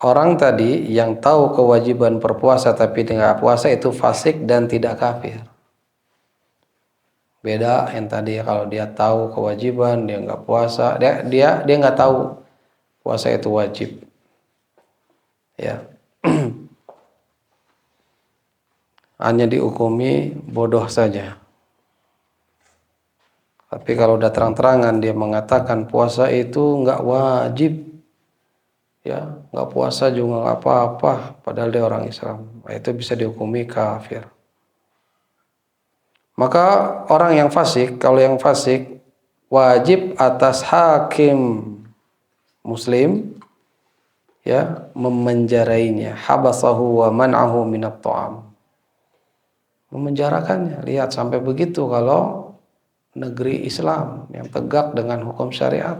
Orang tadi yang tahu kewajiban berpuasa tapi tidak puasa itu fasik dan tidak kafir. Beda yang tadi, kalau dia tahu kewajiban dia nggak puasa, dia nggak tahu puasa itu wajib, ya. Hanya dihukumi bodoh saja. Tapi kalau udah terang-terangan dia mengatakan puasa itu nggak wajib, ya nggak puasa juga nggak apa-apa, padahal dia orang Islam, itu bisa dihukumi kafir. Maka orang yang fasik, kalau yang fasik wajib atas hakim muslim ya memenjarainya, habasahu wa man'ahu minat ta'am, memenjarakannya. Lihat sampai begitu kalau negeri Islam yang tegak dengan hukum syariat.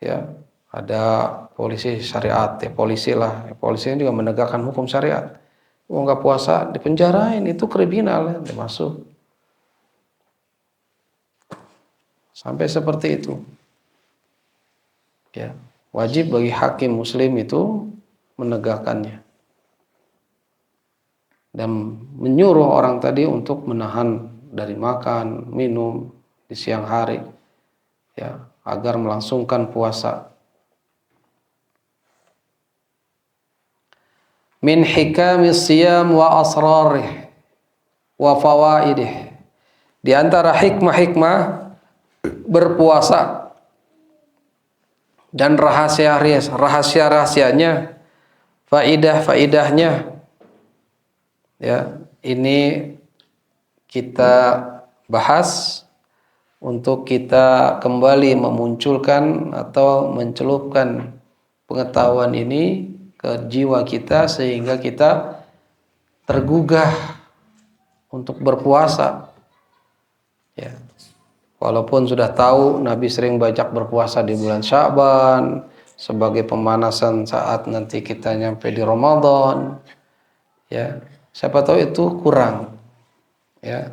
Ya, ada polisi syariat, ya polisi lah, ya, polisi juga menegakkan hukum syariat. Oh, nggak puasa dipenjarain, itu kriminal ya, dimasuk. Sampai seperti itu. Ya, wajib bagi hakim muslim itu menegakkannya dan menyuruh orang tadi untuk menahan dari makan, minum di siang hari, ya, agar melangsungkan puasa. Min hikamis siyam wa asrarih wa fawaidih. Di antara hikmah-hikmah berpuasa dan rahasia-rahasianya, faidah-faidahnya, ya, ini kita bahas untuk kita kembali memunculkan atau mencelupkan pengetahuan ini ke jiwa kita sehingga kita tergugah untuk berpuasa. Ya. Walaupun sudah tahu Nabi sering banyak berpuasa di bulan Sya'ban sebagai pemanasan saat nanti kita nyampe di Ramadan. Ya, siapa tahu itu kurang. Ya.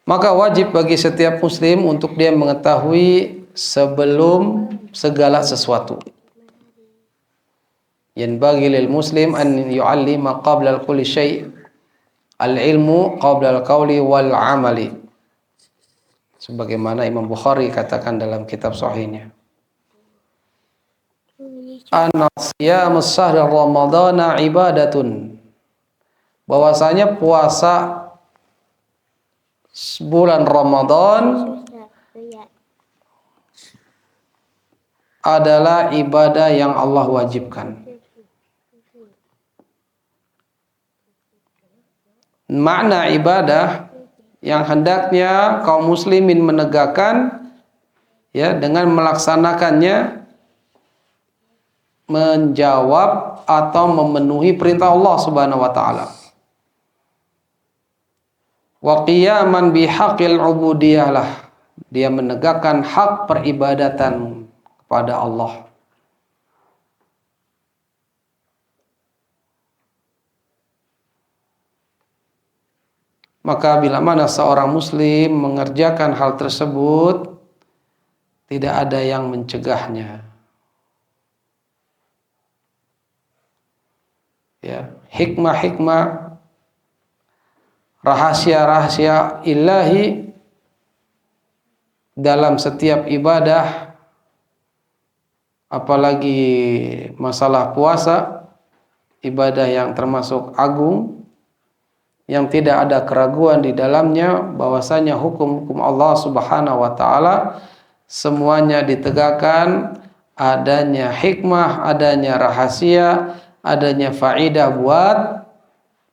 Maka wajib bagi setiap muslim untuk dia mengetahui sebelum segala sesuatu. Yanbaghi lil muslim an yu'allima qabla kulli syai'. Al-ilmu qabla al-qawli wal amali. Sebagaimana Imam Bukhari katakan dalam kitab sahihnya. Anna siyamus syahr ramadhana ibadatun. Bahwasanya puasa bulan Ramadan adalah ibadah yang Allah wajibkan. Makna ibadah yang hendaknya kaum muslimin menegakkan ya dengan melaksanakannya, menjawab atau memenuhi perintah Allah Subhanahu wa taala. Wa qiyaman bihaqqil ubudiyah lah, dia menegakkan hak peribadatan kepada Allah. Maka bila mana seorang muslim mengerjakan hal tersebut, tidak ada yang mencegahnya. Ya, hikmah-hikmah, rahasia-rahasia ilahi dalam setiap ibadah, apalagi masalah puasa, ibadah yang termasuk agung, yang tidak ada keraguan di dalamnya bahwasanya hukum-hukum Allah Subhanahu wa taala semuanya ditegakkan, adanya hikmah, adanya rahasia, adanya faidah buat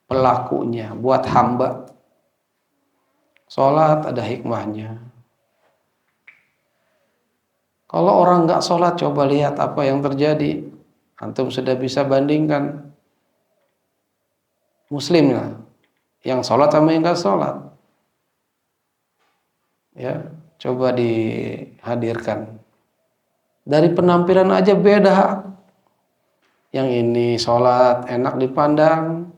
pelakunya, buat hamba. Salat ada hikmahnya. Kalau orang nggak salat, coba lihat apa yang terjadi. Antum sudah bisa bandingkan muslim lah, yang sholat sama yang gak sholat. Ya, coba dihadirkan. Dari penampilan aja beda. Yang ini sholat enak dipandang,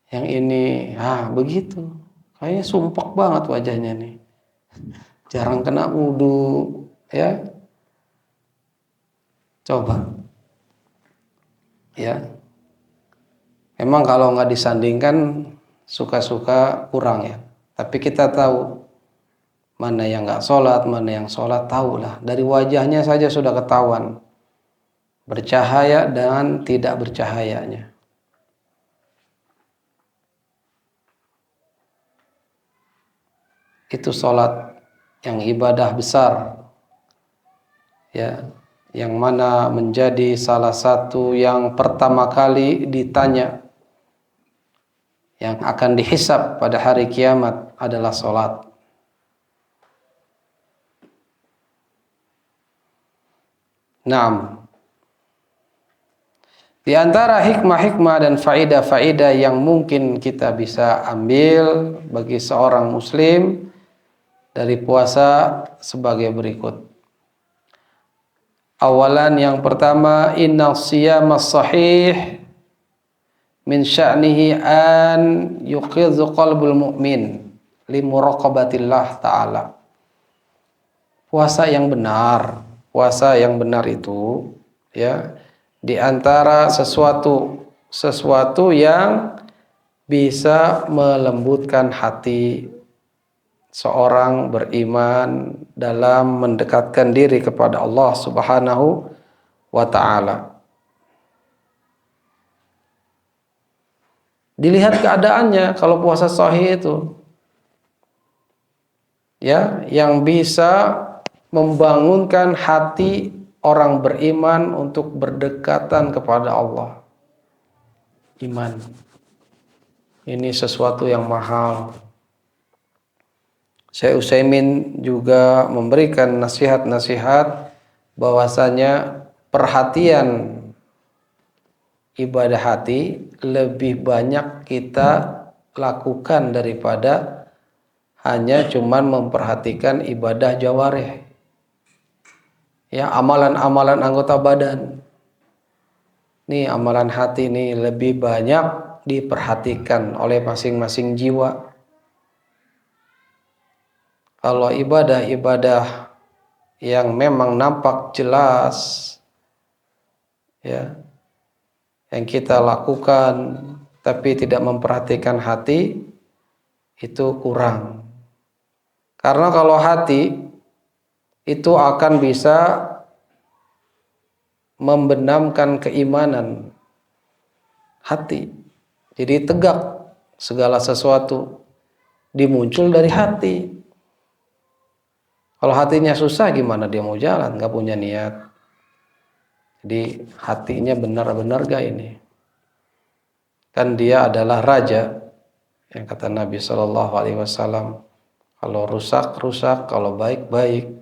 yang ini begitu. Kayaknya sumpek banget wajahnya nih. Jarang kena wudu, ya. Coba. Ya. Memang kalau nggak disandingkan suka-suka kurang ya. Tapi kita tahu mana yang nggak sholat, mana yang sholat, tahulah. Dari wajahnya saja sudah ketahuan bercahaya dan tidak bercahayanya. itu salat yang ibadah besar, ya, yang mana menjadi salah satu yang pertama kali ditanya, yang akan dihisab pada hari kiamat adalah salat. Naam. Di antara hikmah-hikmah dan faedah-faedah yang mungkin kita bisa ambil bagi seorang muslim dari puasa sebagai berikut. Awalan, yang pertama, inna siyamas sahih min sya'nihi an yuqidhu qalbul mu'min li muraqabatillah ta'ala. Puasa yang benar itu, ya, di antara sesuatu yang bisa melembutkan hati seorang beriman dalam mendekatkan diri kepada Allah Subhanahu wa ta'ala. Dilihat keadaannya kalau puasa sahih itu, ya, yang bisa membangunkan hati orang beriman untuk berdekatan kepada Allah. Iman ini sesuatu yang mahal. Syekh Utsaimin juga memberikan nasihat-nasihat bahwasanya perhatian ibadah hati lebih banyak kita lakukan daripada hanya cuman memperhatikan ibadah jawarih, ya, amalan-amalan anggota badan. Nih, amalan hati nih lebih banyak diperhatikan oleh masing-masing jiwa. Kalau ibadah-ibadah yang memang nampak jelas, ya, yang kita lakukan tapi tidak memperhatikan hati, itu kurang. Karena kalau hati itu akan bisa membenamkan keimanan hati. Jadi tegak, segala sesuatu dimuncul dari hati. Kalau hatinya susah, gimana dia mau jalan? Gak punya niat. Jadi hatinya benar-benar gak ini? Kan dia adalah raja, yang kata Nabi SAW. Kalau rusak, rusak. Kalau baik, baik.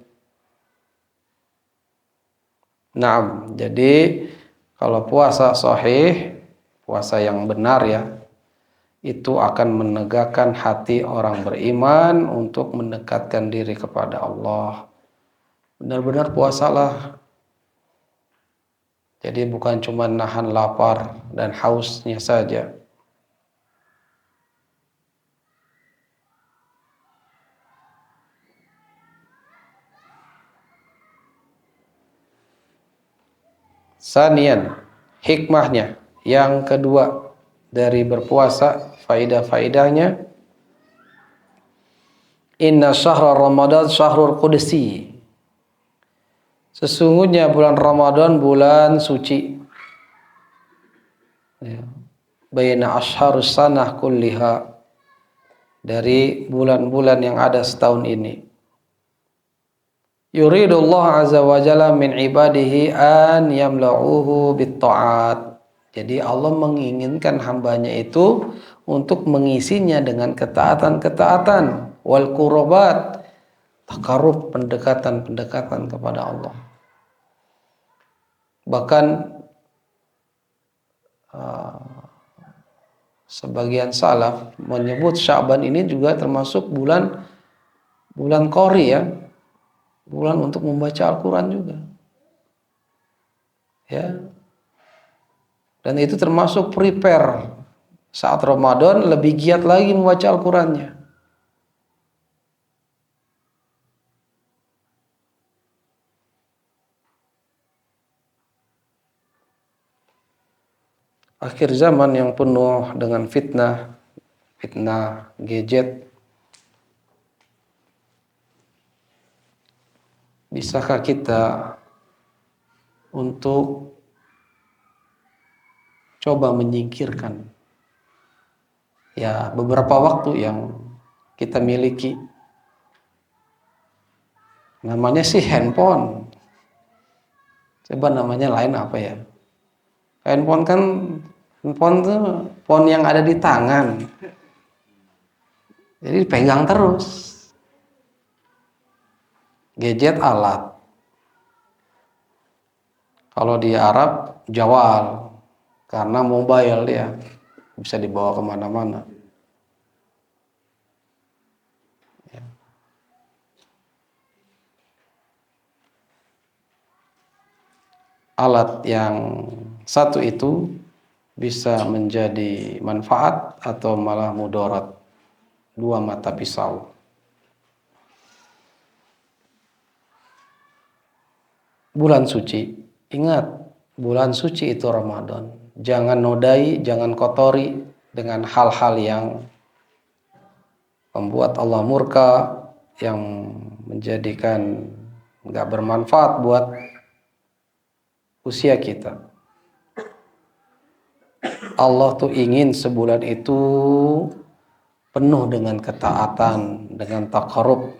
Nah, jadi kalau puasa sahih, puasa yang benar, ya, itu akan menegakkan hati orang beriman untuk mendekatkan diri kepada Allah. Benar-benar puasalah. Jadi bukan cuma nahan lapar dan hausnya saja. Sanian, hikmahnya yang kedua dari berpuasa, faidah-faidahnya, inna syahra Ramadan syahrul qudsi. Sesungguhnya bulan Ramadan bulan suci. Ya. Baina asyharus sanah kulliha, dari bulan-bulan yang ada setahun ini. Yuridullah azza wa jalla min ibadihi an yamla'uhu bitta'at. Jadi Allah menginginkan hambanya itu untuk mengisinya dengan ketaatan-ketaatan, wal qurbat, takarub, pendekatan-pendekatan kepada Allah. Bahkan sebagian salaf menyebut Sya'ban ini juga termasuk bulan qori, ya, bulan untuk membaca Al-Quran juga, ya. Dan itu termasuk prepare saat Ramadan lebih giat lagi membaca Al-Qurannya. Akhir zaman yang penuh dengan fitnah gadget. Bisakah kita untuk coba menyingkirkan, ya, beberapa waktu yang kita miliki Namanya sih handphone. Coba namanya lain apa ya? Handphone kan, handphone tuh phone yang ada di tangan. Jadi pegang terus. Gadget alat. Kalau di Arab jawal, karena mobile dia bisa dibawa kemana-mana. Alat yang satu itu bisa menjadi manfaat atau malah mudarat. Dua mata pisau. Bulan suci, ingat, bulan suci itu Ramadan. Jangan nodai, jangan kotori dengan hal-hal yang membuat Allah murka, yang menjadikan nggak bermanfaat buat usia kita. Allah tuh ingin sebulan itu penuh dengan ketaatan, dengan takarub.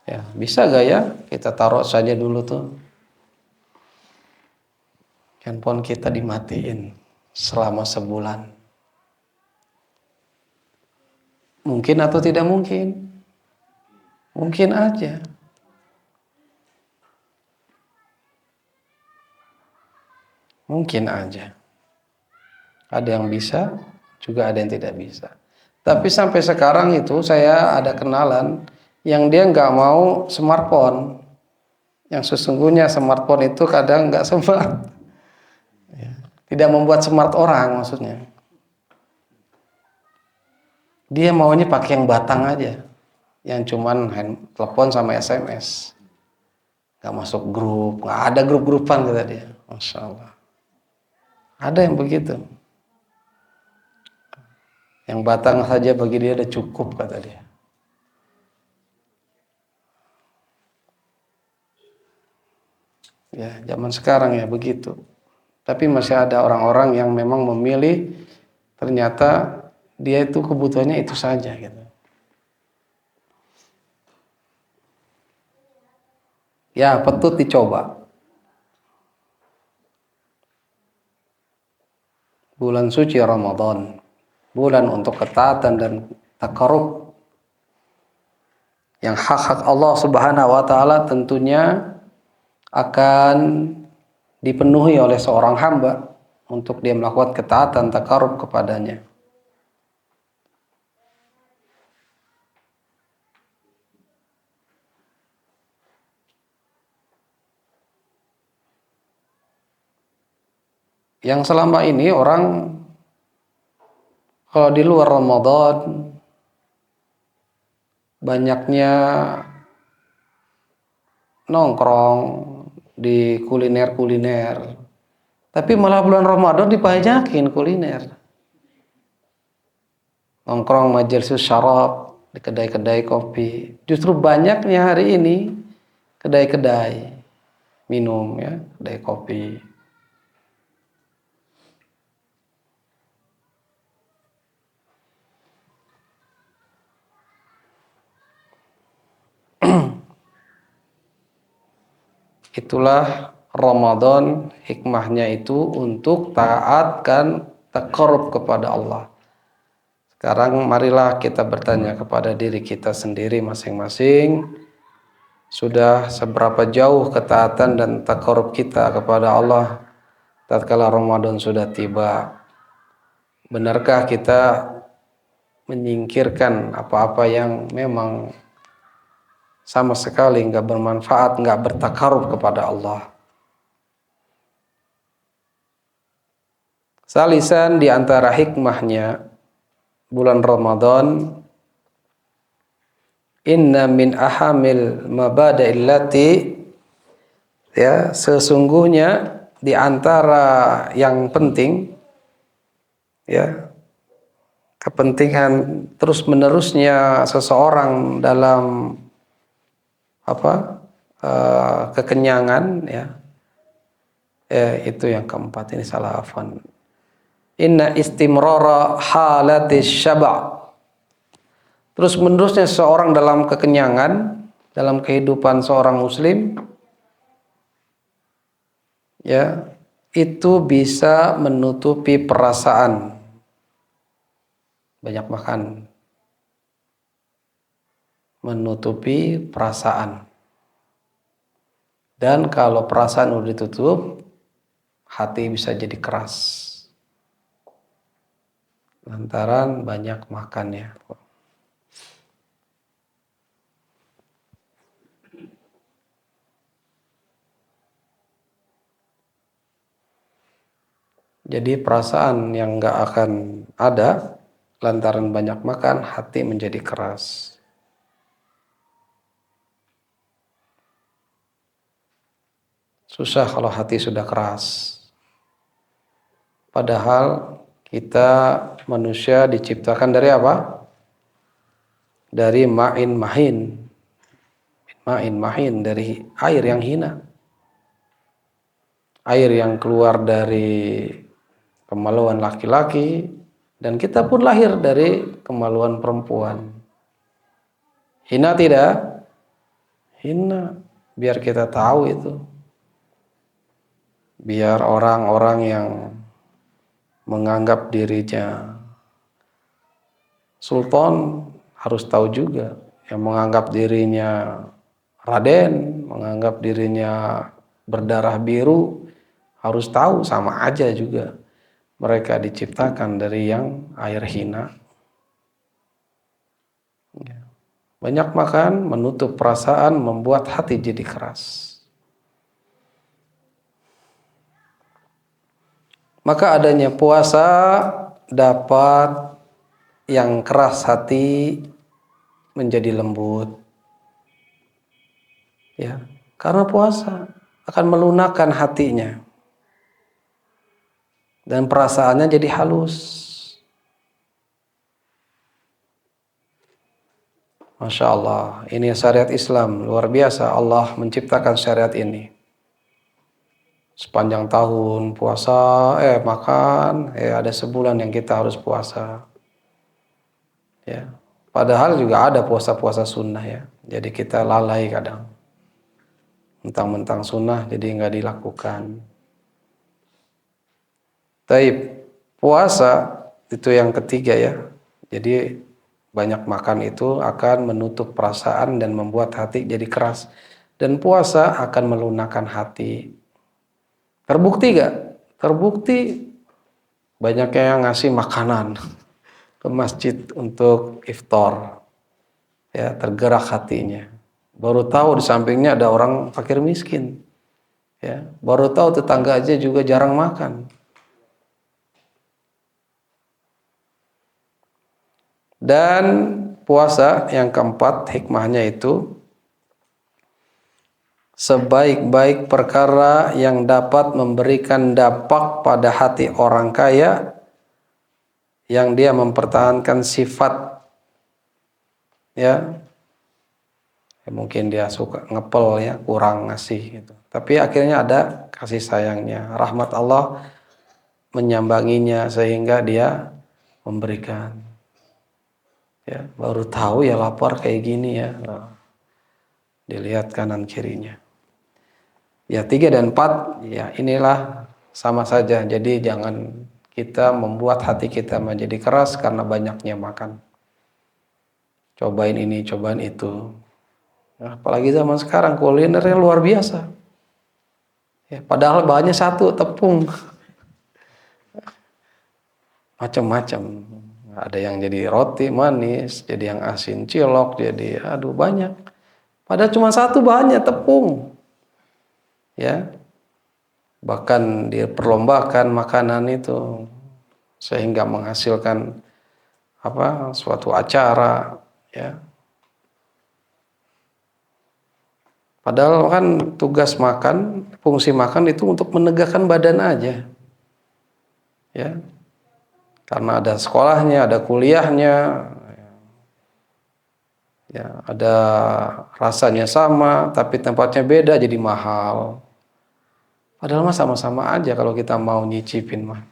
Ya, bisa gak ya kita taruh saja dulu tuh handphone kita dimatiin selama sebulan? Mungkin atau tidak mungkin? Mungkin aja. Mungkin aja. Ada yang bisa, juga ada yang tidak bisa. Tapi sampai sekarang itu saya ada kenalan yang dia nggak mau smartphone. Yang sesungguhnya smartphone itu kadang nggak smart. Tidak membuat smart orang maksudnya. Dia maunya pakai yang batang aja. Yang cuman telepon sama SMS. Nggak masuk grup, nggak ada grup-grupan kata dia. Masya Allah. Ada yang begitu. Yang batang saja bagi dia udah cukup kata dia. Ya, zaman sekarang ya begitu. Tapi masih ada orang-orang yang memang memilih, ternyata dia itu kebutuhannya itu saja gitu. Ya, patut dicoba. Bulan suci Ramadan, bulan untuk ketaatan dan takarub. Yang hak-hak Allah Subhanahu wa taala tentunya akan dipenuhi oleh seorang hamba untuk dia melakukan ketaatan takarub kepadanya. Yang selama ini orang kalau di luar Ramadan banyaknya nongkrong di kuliner-kuliner. Tapi malah bulan Ramadan dipajakin kuliner. Nongkrong majelis syarab di kedai-kedai kopi. Justru banyaknya hari ini kedai-kedai minum ya, kedai kopi. Itulah Ramadan, hikmahnya itu untuk taatkan taqarrub kepada Allah. Sekarang marilah kita bertanya kepada diri kita sendiri masing-masing, sudah seberapa jauh ketaatan dan taqarrub kita kepada Allah tatkala Ramadan sudah tiba. Benarkah kita menyingkirkan apa-apa yang memang sama sekali nggak bermanfaat, nggak bertakarub kepada Allah. Salisan di antara hikmahnya bulan Ramadan, inna min ahamil mabada'il lati, ya, sesungguhnya di antara yang penting, ya, kepentingan terus menerusnya seseorang dalam kekenyangan, ya, itu yang keempat, ini salah hafal. Inna istimrara halatis syaba'. Terus menerusnya seorang dalam kekenyangan, dalam kehidupan seorang muslim, ya, itu bisa menutupi perasaan. Banyak makan menutupi perasaan. Dan kalau perasaan udah ditutup, hati bisa jadi keras lantaran banyak makannya. Jadi perasaan yang nggak akan ada lantaran banyak makan, hati menjadi keras. Susah kalau hati sudah keras. Padahal kita manusia diciptakan dari apa? Dari ma'in mahin. Ma'in mahin, dari air yang hina. Air yang keluar dari kemaluan laki-laki, dan kita pun lahir dari kemaluan perempuan. Hina tidak? Hina. Biar kita tahu itu. Biar orang-orang yang menganggap dirinya sultan harus tahu juga. Yang menganggap dirinya raden, menganggap dirinya berdarah biru, harus tahu sama aja juga. Mereka diciptakan dari yang air hina. Banyak makan, menutup perasaan, membuat hati jadi keras. Maka adanya puasa dapat yang keras hati menjadi lembut. Ya, karena puasa akan melunakkan hatinya. Dan perasaannya jadi halus. Masya Allah, ini syariat Islam, luar biasa Allah menciptakan syariat ini. Sepanjang tahun puasa, makan, ada sebulan yang kita harus puasa. Ya, padahal juga ada puasa-puasa sunnah ya. Jadi kita lalai kadang. Mentang-mentang sunnah jadi nggak dilakukan. Taib, puasa itu yang ketiga ya. Jadi banyak makan itu akan menutup perasaan dan membuat hati jadi keras. Dan puasa akan melunakkan hati. Terbukti gak? Terbukti banyaknya yang ngasih makanan ke masjid untuk iftar. Ya, tergerak hatinya. Baru tahu di sampingnya ada orang fakir miskin. Ya, baru tahu tetangga aja juga jarang makan. Dan puasa yang keempat hikmahnya itu sebaik-baik perkara yang dapat memberikan dampak pada hati orang kaya yang dia mempertahankan sifat ya, mungkin dia suka ngepel ya, kurang ngasih gitu. Tapi akhirnya ada kasih sayangnya, rahmat Allah menyambanginya sehingga dia memberikan. Ya, baru tahu ya lapar kayak gini ya. Nah, dilihat kanan kirinya. Ya 3 dan 4 ya inilah sama saja. Jadi jangan kita membuat hati kita menjadi keras karena banyaknya makan. Cobain ini, cobain itu. Nah, apalagi zaman sekarang kulinernya luar biasa. Ya, padahal bahannya satu, tepung. Macam-macam. Ada yang jadi roti manis, jadi yang asin cilok, jadi aduh banyak. Padahal cuma satu bahannya, tepung. Ya. Bahkan diperlombakan makanan itu sehingga menghasilkan suatu acara, ya. Padahal kan tugas makan, fungsi makan itu untuk menegakkan badan aja. Ya. Karena ada sekolahnya, ada kuliahnya, ya, ada rasanya sama, tapi tempatnya beda jadi mahal. Padahal mah sama-sama aja kalau kita mau nyicipin mah.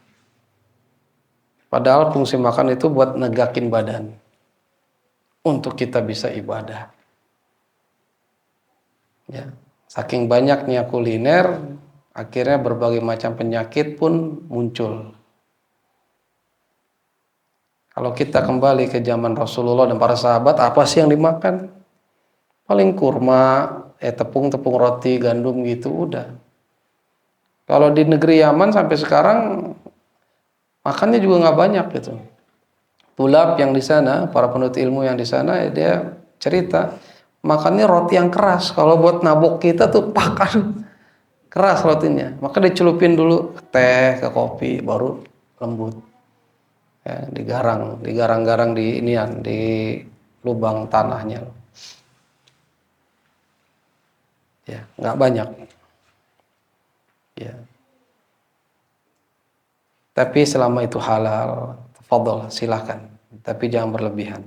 Padahal fungsi makan itu buat negakin badan, untuk kita bisa ibadah. Ya, saking banyaknya kuliner, akhirnya berbagai macam penyakit pun muncul. Kalau kita kembali ke zaman Rasulullah dan para sahabat, apa sih yang dimakan? Paling kurma, tepung roti, gandum gitu udah. Kalau di negeri Yaman sampai sekarang makannya juga nggak banyak gitu. Tulab yang di sana, para penuntut ilmu yang di sana, dia cerita makannya roti yang keras. Kalau buat nabok kita tuh aduh, keras rotinya. Maka dicelupin dulu ke teh, ke kopi, baru lembut. Ya, digarang-garang di inian, di lubang tanahnya. Ya, nggak banyak. Ya. Tapi selama itu halal, tafadhol, silakan. Tapi jangan berlebihan.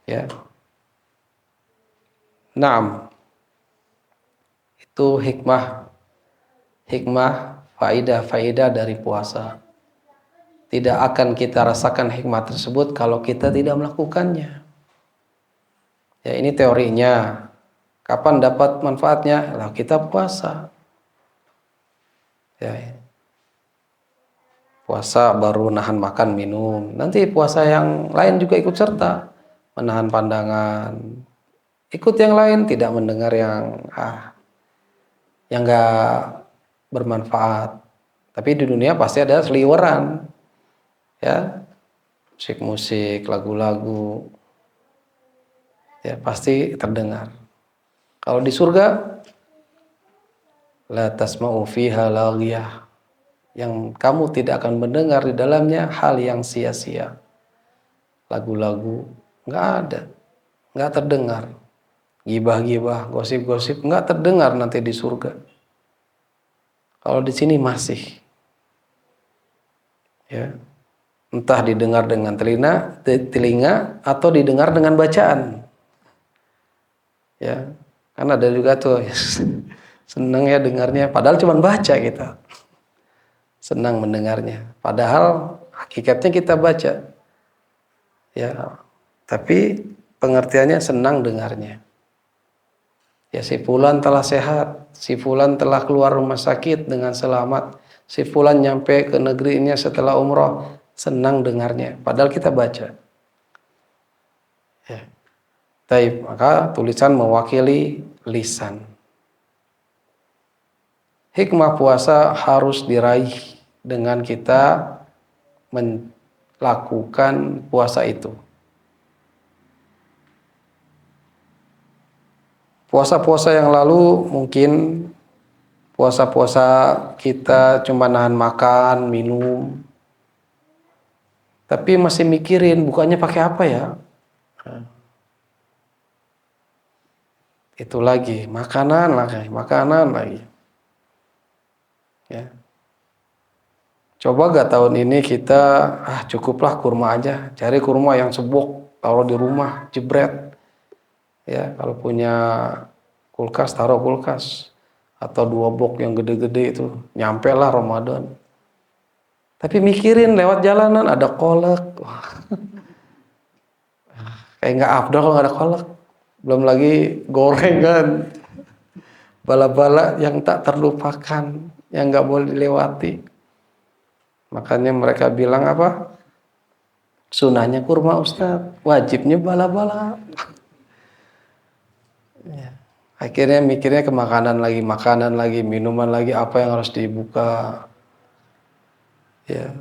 Ya. Naam. Itu hikmah faidah dari puasa. Tidak akan kita rasakan hikmah tersebut kalau kita tidak melakukannya. Ya, ini teorinya. Kapan dapat manfaatnya? Lah kita puasa. Ya. Puasa baru nahan makan minum. Nanti puasa yang lain juga ikut serta. Menahan pandangan. Ikut yang lain, tidak mendengar yang enggak bermanfaat. Tapi di dunia pasti ada seliweran. Ya. Musik-musik, lagu-lagu. Ya, pasti terdengar. Kalau di surga, la tasma'u fiha laghiyah. Yang kamu tidak akan mendengar di dalamnya hal yang sia-sia. Lagu-lagu nggak ada, nggak terdengar. Gibah-gibah, gosip-gosip nggak terdengar nanti di surga. Kalau di sini masih, ya, entah didengar dengan telinga atau didengar dengan bacaan. Ya, kan ada juga tuh seneng ya dengarnya, padahal cuma baca kita. Senang mendengarnya. Padahal hakikatnya kita baca. Ya, tapi pengertiannya senang dengarnya. Ya, si fulan telah sehat, si fulan telah keluar rumah sakit dengan selamat, si fulan nyampe ke negerinya setelah umroh, senang dengarnya. Padahal kita baca. Ya. Taib, maka tulisan mewakili lisan. Hikmah puasa harus diraih dengan kita melakukan puasa itu. Puasa-puasa yang lalu mungkin puasa-puasa kita cuma nahan makan, minum. Tapi masih mikirin bukannya pakai apa ya? Itu lagi, makanan lagi. Ya. Coba gak tahun ini kita cukuplah kurma aja, cari kurma yang sebok, taruh di rumah, jebret. Ya, kalau punya kulkas taruh kulkas, atau 2 bok yang gede-gede itu, nyampe lah Ramadan. Tapi mikirin lewat jalanan ada kolak, kayak nggak afdol kalau nggak ada kolak. Belum lagi gorengan, bala-bala yang tak terlupakan, yang nggak boleh dilewati. Makanya mereka bilang apa? Sunahnya kurma Ustaz, wajibnya bala-bala. Ya. Akhirnya mikirnya ke makanan lagi, minuman lagi, apa yang harus dibuka. Ya.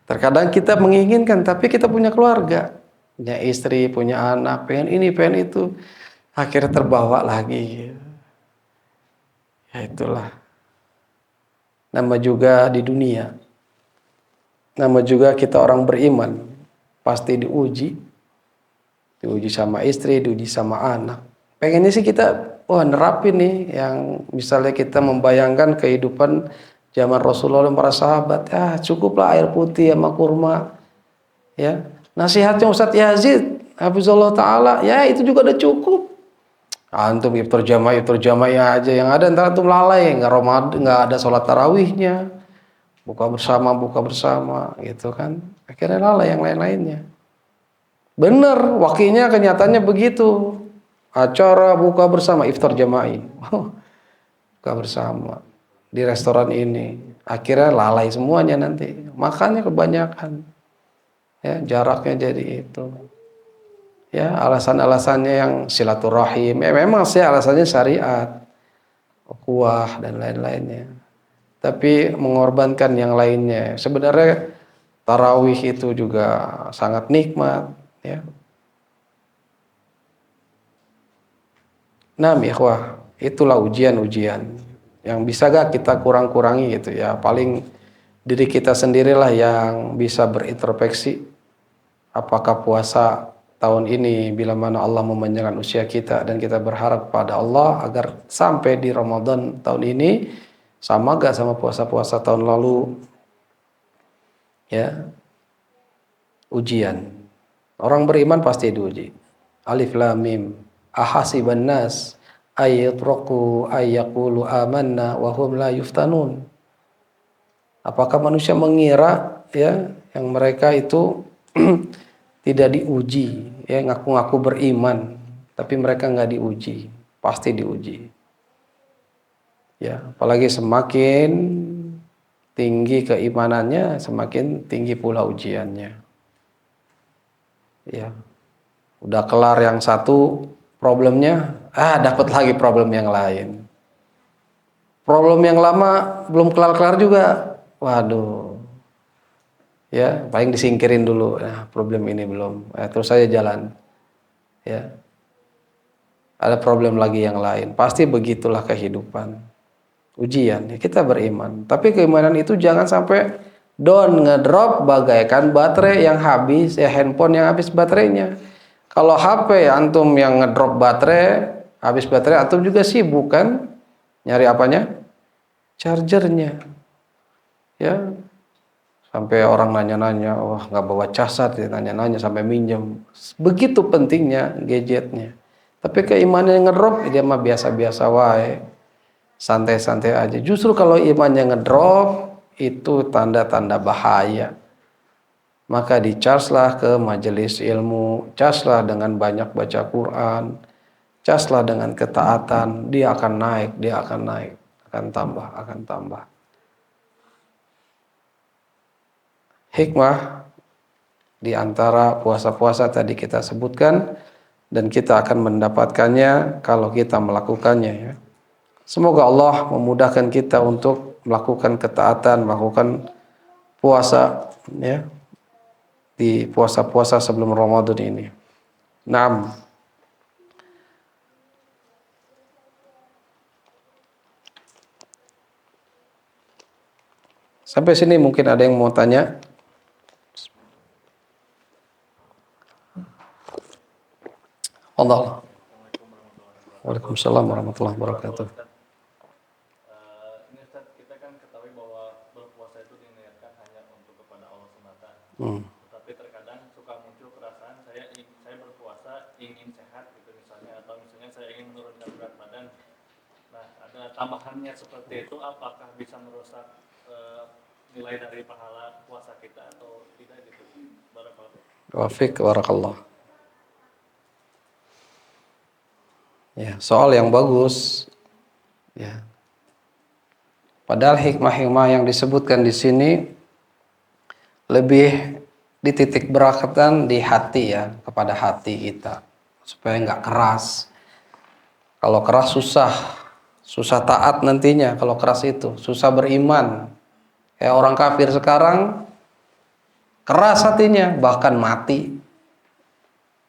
Terkadang kita menginginkan, tapi kita punya keluarga, punya istri, punya anak, pengen ini, pengen itu. Akhirnya terbawa lagi. Ya itulah. Nama juga di dunia. Nama juga kita orang beriman, pasti diuji sama istri, diuji sama anak. Pengennya sih kita, nerapin nih, yang misalnya kita membayangkan kehidupan zaman Rasulullah dan para sahabat, cukuplah air putih sama kurma. Ya, nasihatnya Ustadz Yazid, Hafizullah Ta'ala, ya itu juga udah cukup. Antum iftar jamaah aja, yang ada ntar antum lalai, nggak ada sholat tarawihnya. buka bersama gitu kan. Akhirnya lalai yang lain-lainnya. Bener, wakilnya kenyataannya begitu. Acara buka bersama, iftar jama'i. Buka bersama di restoran ini. Akhirnya lalai semuanya nanti. Makannya kebanyakan. Ya, jaraknya jadi itu. Ya, alasan-alasannya yang silaturahim. Ya, memang sih alasannya syariat, ukhuwah dan lain-lainnya. Tapi mengorbankan yang lainnya. Sebenarnya tarawih itu juga sangat nikmat, ya. Nah, ikhwah, itulah ujian-ujian yang bisa gak kita kurang-kurangi gitu ya. Paling diri kita sendirilah yang bisa berintrospeksi. Apakah puasa tahun ini bila mana Allah memanjangkan usia kita dan kita berharap pada Allah agar sampai di Ramadan tahun ini sama gak sama puasa-puasa tahun lalu, ya. Ujian. Orang beriman pasti diuji. Alif lam mim. Ahasiban nas ayatraku ayyaqulu amanna wa hum la yuftanun. Apakah manusia mengira ya yang mereka itu tidak diuji, ya ngaku-ngaku beriman, tapi mereka nggak diuji, pasti diuji. Ya, apalagi semakin tinggi keimanannya, semakin tinggi pula ujiannya. Ya, udah kelar yang satu problemnya, dapat lagi problem yang lain. Problem yang lama belum kelar-kelar juga, waduh. Ya, paling disingkirin dulu. Nah, problem ini belum. Terus saja jalan. Ya. Ada problem lagi yang lain. Pasti begitulah kehidupan. Ujian. Ya, kita beriman. Tapi keimanan itu jangan sampai down, ngedrop bagaikan baterai yang habis, ya handphone yang habis baterainya. Kalau HP antum yang ngedrop baterai, habis baterai, antum juga sibuk kan? Nyari apanya? Chargernya. Ya. Sampai orang nanya-nanya, wah nggak bawa casat, ya, nanya-nanya sampai minjem. Begitu pentingnya gadgetnya. Tapi keimanannya ngedrop, dia mah biasa-biasa wae, santai-santai aja. Justru kalau imannya ngedrop, itu tanda-tanda bahaya. Maka di-charge lah ke majelis ilmu, charge lah dengan banyak baca Quran, charge lah dengan ketaatan, dia akan naik, akan tambah, akan tambah. Hikmah di antara puasa-puasa tadi kita sebutkan dan kita akan mendapatkannya kalau kita melakukannya, ya. Semoga Allah memudahkan kita untuk melakukan ketaatan, melakukan puasa, ya, di puasa-puasa sebelum Ramadan ini. Naam. Sampai sini mungkin ada yang mau tanya. Allah. Waalaikumsalam warahmatullahi wabarakatuh. Ini Ustaz, kita kan ketahui bahwa berpuasa itu diniatkan hanya untuk kepada Allah semata. Tapi terkadang suka muncul perasaan saya berpuasa ingin sehat gitu misalnya, atau misalnya saya ingin menurunkan berat badan. Nah, ada tambahannya seperti itu, apakah bisa merusak nilai dari pahala puasa kita atau tidak gitu? Barakallahu. Wafik warakallah. Ya, soal yang bagus. Ya. Padahal hikmah-hikmah yang disebutkan di sini lebih dititik beratkan di hati, ya, kepada hati kita supaya nggak keras. Kalau keras susah taat nantinya. Kalau keras itu susah beriman. Kayak orang kafir sekarang keras hatinya, bahkan mati.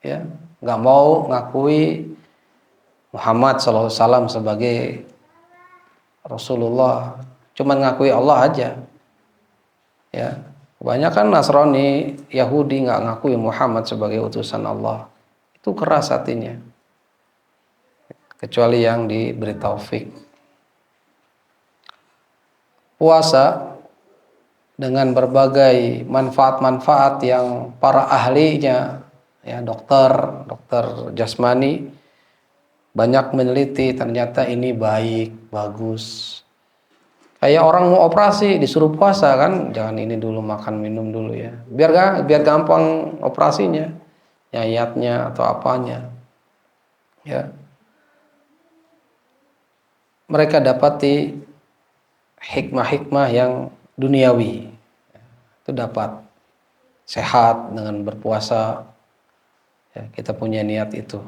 Ya, nggak mau ngakui Muhammad SAW sebagai Rasulullah, cuman ngakui Allah aja. Ya, kebanyakan Nasrani, Yahudi nggak ngakui Muhammad sebagai utusan Allah. Itu keras hatinya. Kecuali yang diberi taufik. Puasa dengan berbagai manfaat-manfaat yang para ahlinya, ya, dokter jasmani banyak meneliti, ternyata ini baik, bagus. Kayak orang mau operasi disuruh puasa kan, jangan ini dulu makan minum dulu ya. Biar gampang operasinya, nyayatnya atau apanya. Ya. Mereka dapati hikmah-hikmah yang duniawi. Itu dapat sehat dengan berpuasa. Ya, kita punya niat itu.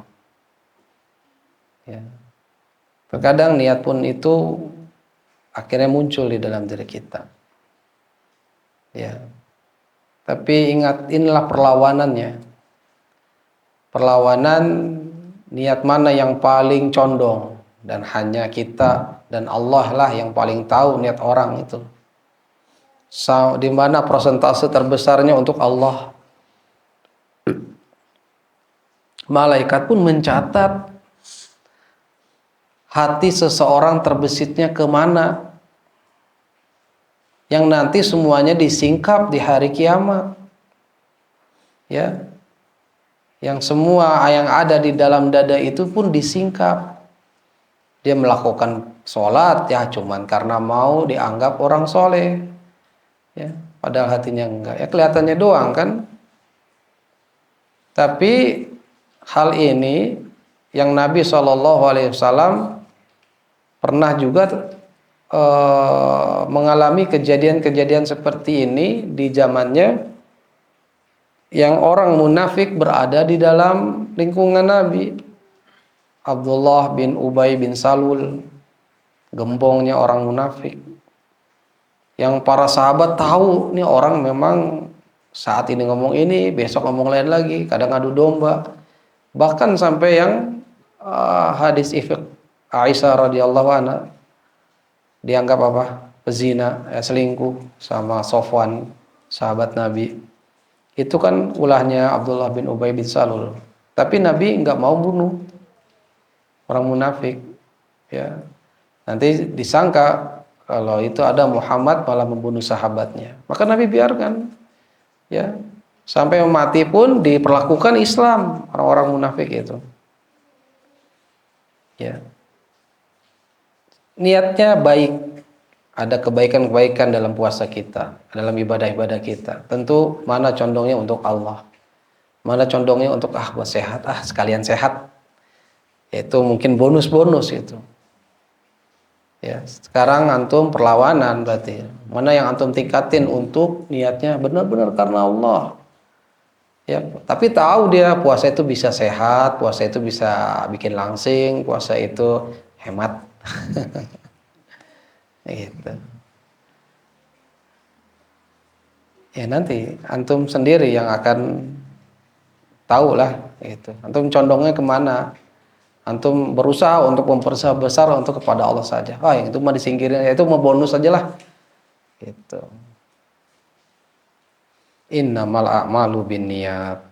Ya. Terkadang niat pun itu akhirnya muncul di dalam diri kita. Ya. Tapi ingat, inilah perlawanannya. Perlawanan niat mana yang paling condong, dan hanya kita dan Allah lah yang paling tahu niat orang itu. Di mana persentase terbesarnya untuk Allah. Malaikat pun mencatat hati seseorang terbesitnya kemana, yang nanti semuanya disingkap di hari kiamat. Ya, yang semua yang ada di dalam dada itu pun disingkap. Dia melakukan sholat ya cuman karena mau dianggap orang soleh, ya, padahal hatinya enggak. Ya kelihatannya doang kan. Tapi hal ini yang Nabi SAW pernah juga mengalami kejadian-kejadian seperti ini di zamannya, yang orang munafik berada di dalam lingkungan Nabi. Abdullah bin Ubay bin Salul, gembongnya orang munafik, yang para sahabat tahu nih orang memang saat ini ngomong ini, besok ngomong lain lagi, kadang adu domba. Bahkan sampai yang hadis ifk Aisyah radhiyallahu anha dianggap apa? Pezina, selingkuh sama Sofwan, sahabat Nabi. Itu kan ulahnya Abdullah bin Ubay bin Salul. Tapi Nabi nggak mau bunuh orang munafik. Ya, nanti disangka kalau itu ada Muhammad malah membunuh sahabatnya. Maka Nabi biarkan. Ya, sampai mati pun diperlakukan Islam orang-orang munafik itu. Ya. Niatnya baik, ada kebaikan-kebaikan dalam puasa kita, dalam ibadah-ibadah kita. Tentu mana condongnya untuk Allah, mana condongnya untuk buat sehat, sekalian sehat. Itu mungkin bonus-bonus itu. Ya, sekarang antum perlawanan berarti. Mana yang antum tingkatin untuk niatnya benar-benar karena Allah. Ya, tapi tahu dia puasa itu bisa sehat, puasa itu bisa bikin langsing, puasa itu hemat. Gitu. Ya nanti antum sendiri yang akan tahu lah gitu. Antum condongnya kemana? Antum berusaha untuk memperbesar untuk kepada Allah saja. Yang itu mah disingkirin, itu mau bonus saja lah. Gitu. Innamal a'malu binniyat.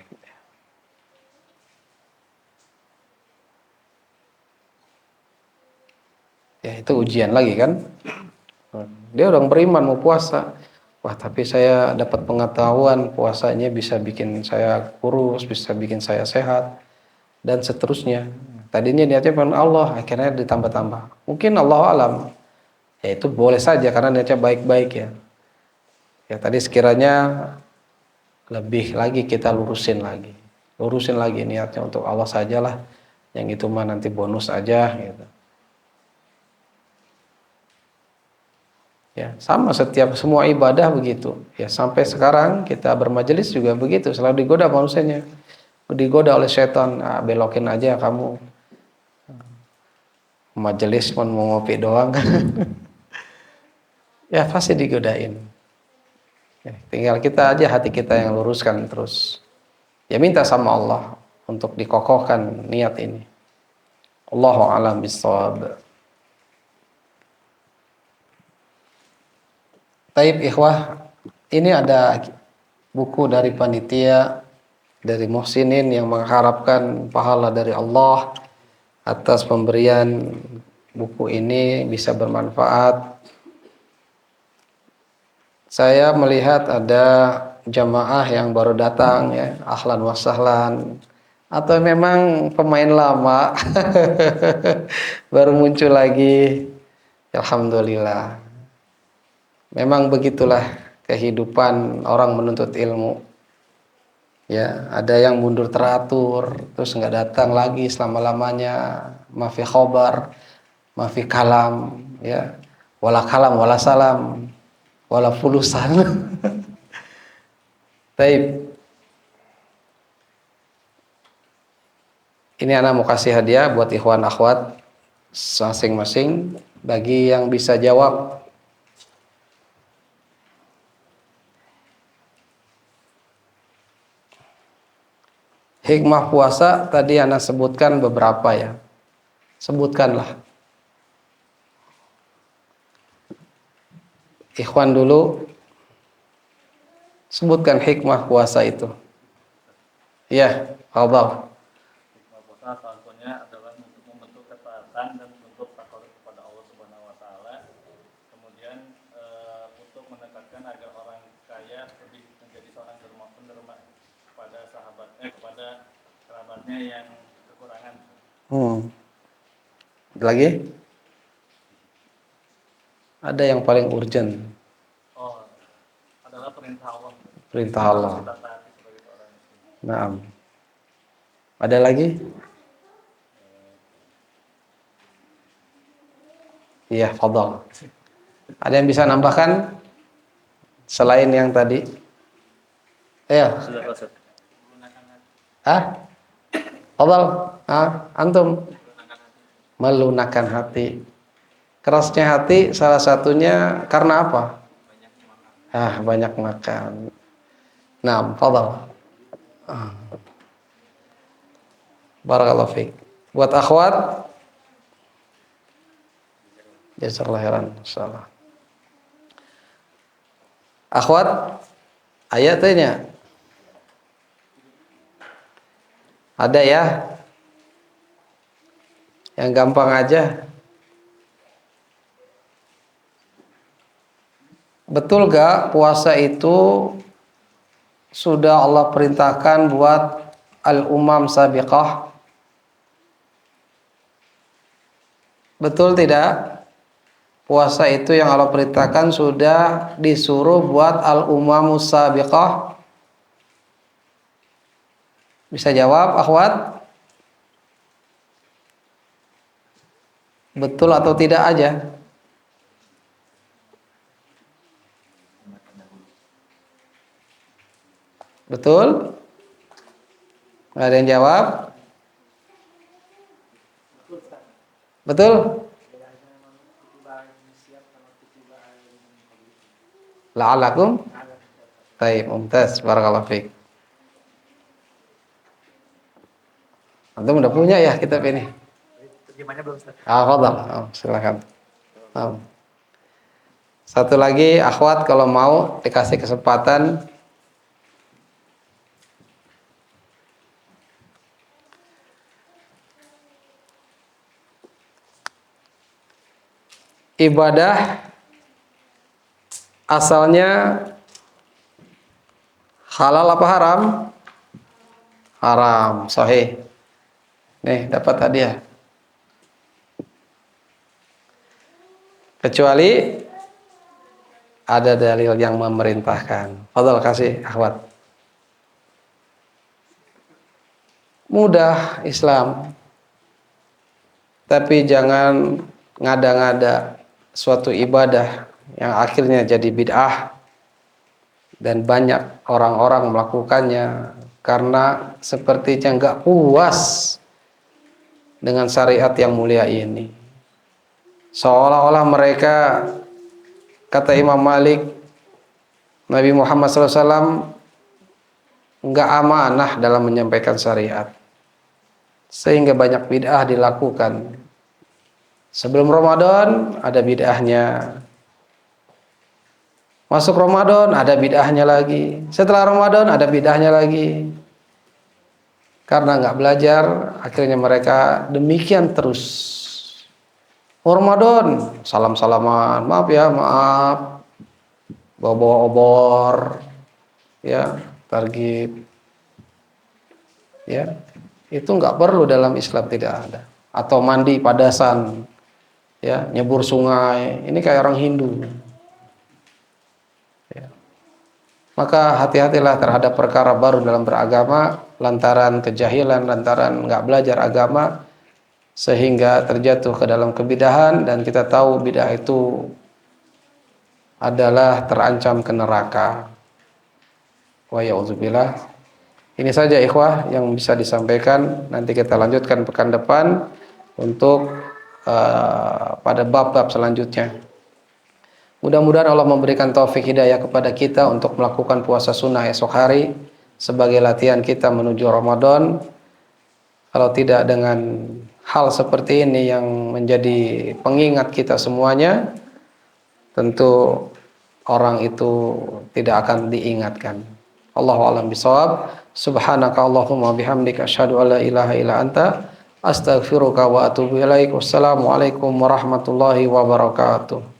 Ya itu ujian lagi kan. Dia orang beriman mau puasa. Wah tapi saya dapat pengetahuan puasanya bisa bikin saya kurus, bisa bikin saya sehat, dan seterusnya. Tadinya niatnya pengen Allah, akhirnya ditambah-tambah. Mungkin Allah alam. Ya itu boleh saja karena niatnya baik-baik ya. Ya tadi sekiranya lebih lagi kita lurusin lagi niatnya untuk Allah sajalah. Yang itu mah nanti bonus aja gitu. Ya, sama semua ibadah begitu. Ya, sampai sekarang kita bermajelis juga begitu, selalu digoda manusianya. Digoda oleh setan, belokin aja kamu. Majelis mau ngopi doang. Ya, pasti digodain. Ya, tinggal kita aja hati kita yang luruskan terus. Ya minta sama Allah untuk dikokohkan niat ini. Allahu a'lam bishawab. Taib ikhwah, ini ada buku dari panitia dari Muhsinin yang mengharapkan pahala dari Allah atas pemberian buku ini bisa bermanfaat. Saya melihat ada jamaah yang baru datang ya, ahlan wa sahlan, atau memang pemain lama baru muncul lagi. Alhamdulillah. Memang begitulah kehidupan orang menuntut ilmu. Ya, ada yang mundur teratur, terus nggak datang lagi selama-lamanya, mafi khobar, mafi kalam, ya, wala kalam, wala salam, wala fulusan. Taib. Ini anak mau kasih hadiah buat ikhwan akhwat masing-masing. Bagi yang bisa jawab, hikmah puasa tadi anak sebutkan beberapa ya. Sebutkanlah. Ikhwan dulu, sebutkan hikmah puasa itu. Ya, Allah. Hikmah puasa salah satunya adalah untuk membentuk ketaatan dan bentuk takwa kepada Allah Subhanahu wa taala. Kemudian untuk menekankan agar orang kaya lebih menjadi seorang penerima kepada kepada kerabatnya yang kekurangan. Lagi? Ada yang paling urgent. Oh, adalah perintah Allah. Perintah Allah. Kita taati sebagai seorang muslim. Naam. Ada lagi? Iya, fadhal. Ada yang bisa nambahkan selain yang tadi? Ya. Fadhal. Antum melunakkan hati. Kerasnya hati salah satunya karena apa? Banyak makan. Nah, fadhal. Barakallahu fiik. Buat akhwat, jazakallahu khairan insyaallah. Akhwat, ayatnya ada ya? Yang gampang aja. Betul gak puasa itu sudah Allah perintahkan buat al-umam sabiqah? Betul tidak? Puasa itu yang Allah perintahkan sudah disuruh buat al-umamus sabiqah? Bisa jawab, akhwat? Betul atau tidak aja? Betul? Nggak ada yang jawab? Betul? La'alakum? Baik, mumtaz, barakallahu fiik. Antum udah punya ya kitab ini? Terjemahnya belum, Ustaz. Fadhal. Silakan. Satu lagi, akhwat kalau mau dikasih kesempatan. Ibadah asalnya halal apa haram? Haram, sahih. Nih, dapat hadiah. Kecuali ada dalil yang memerintahkan. Fadhal, kasih akhwat. Mudah Islam. Tapi jangan ngada-ngada suatu ibadah yang akhirnya jadi bid'ah dan banyak orang-orang melakukannya karena sepertinya nggak puas dengan syariat yang mulia ini. Seolah-olah mereka, kata Imam Malik, Nabi Muhammad SAW nggak amanah dalam menyampaikan syariat, sehingga banyak bid'ah dilakukan. Sebelum Ramadan ada bid'ahnya, masuk Ramadan ada bid'ahnya lagi, setelah Ramadan ada bid'ahnya lagi. Karena nggak belajar, akhirnya mereka demikian terus. Ramadan salam-salaman, maaf ya, maaf, bawa-bawa obor, ya, targib, ya, itu nggak perlu dalam Islam, tidak ada. Atau mandi padasan, ya, nyebur sungai, ini kayak orang Hindu. Maka hati-hatilah terhadap perkara baru dalam beragama, lantaran kejahilan, lantaran nggak belajar agama, sehingga terjatuh ke dalam kebidahan, dan kita tahu bidah itu adalah terancam ke neraka. Wa ya'udzubillah. Ini saja ikhwah yang bisa disampaikan. Nanti kita lanjutkan pekan depan untuk pada bab-bab selanjutnya. Mudah-mudahan Allah memberikan taufik hidayah kepada kita untuk melakukan puasa sunnah esok hari sebagai latihan kita menuju Ramadan. Kalau tidak dengan hal seperti ini yang menjadi pengingat kita semuanya, tentu orang itu tidak akan diingatkan. Allahu a'lam bishawab. Subhanaka Allahumma bihamdika asyhadu an la ilaha illa anta astaghfiruka wa atubu ilaik. Wassalamualaikum warahmatullahi wabarakatuh.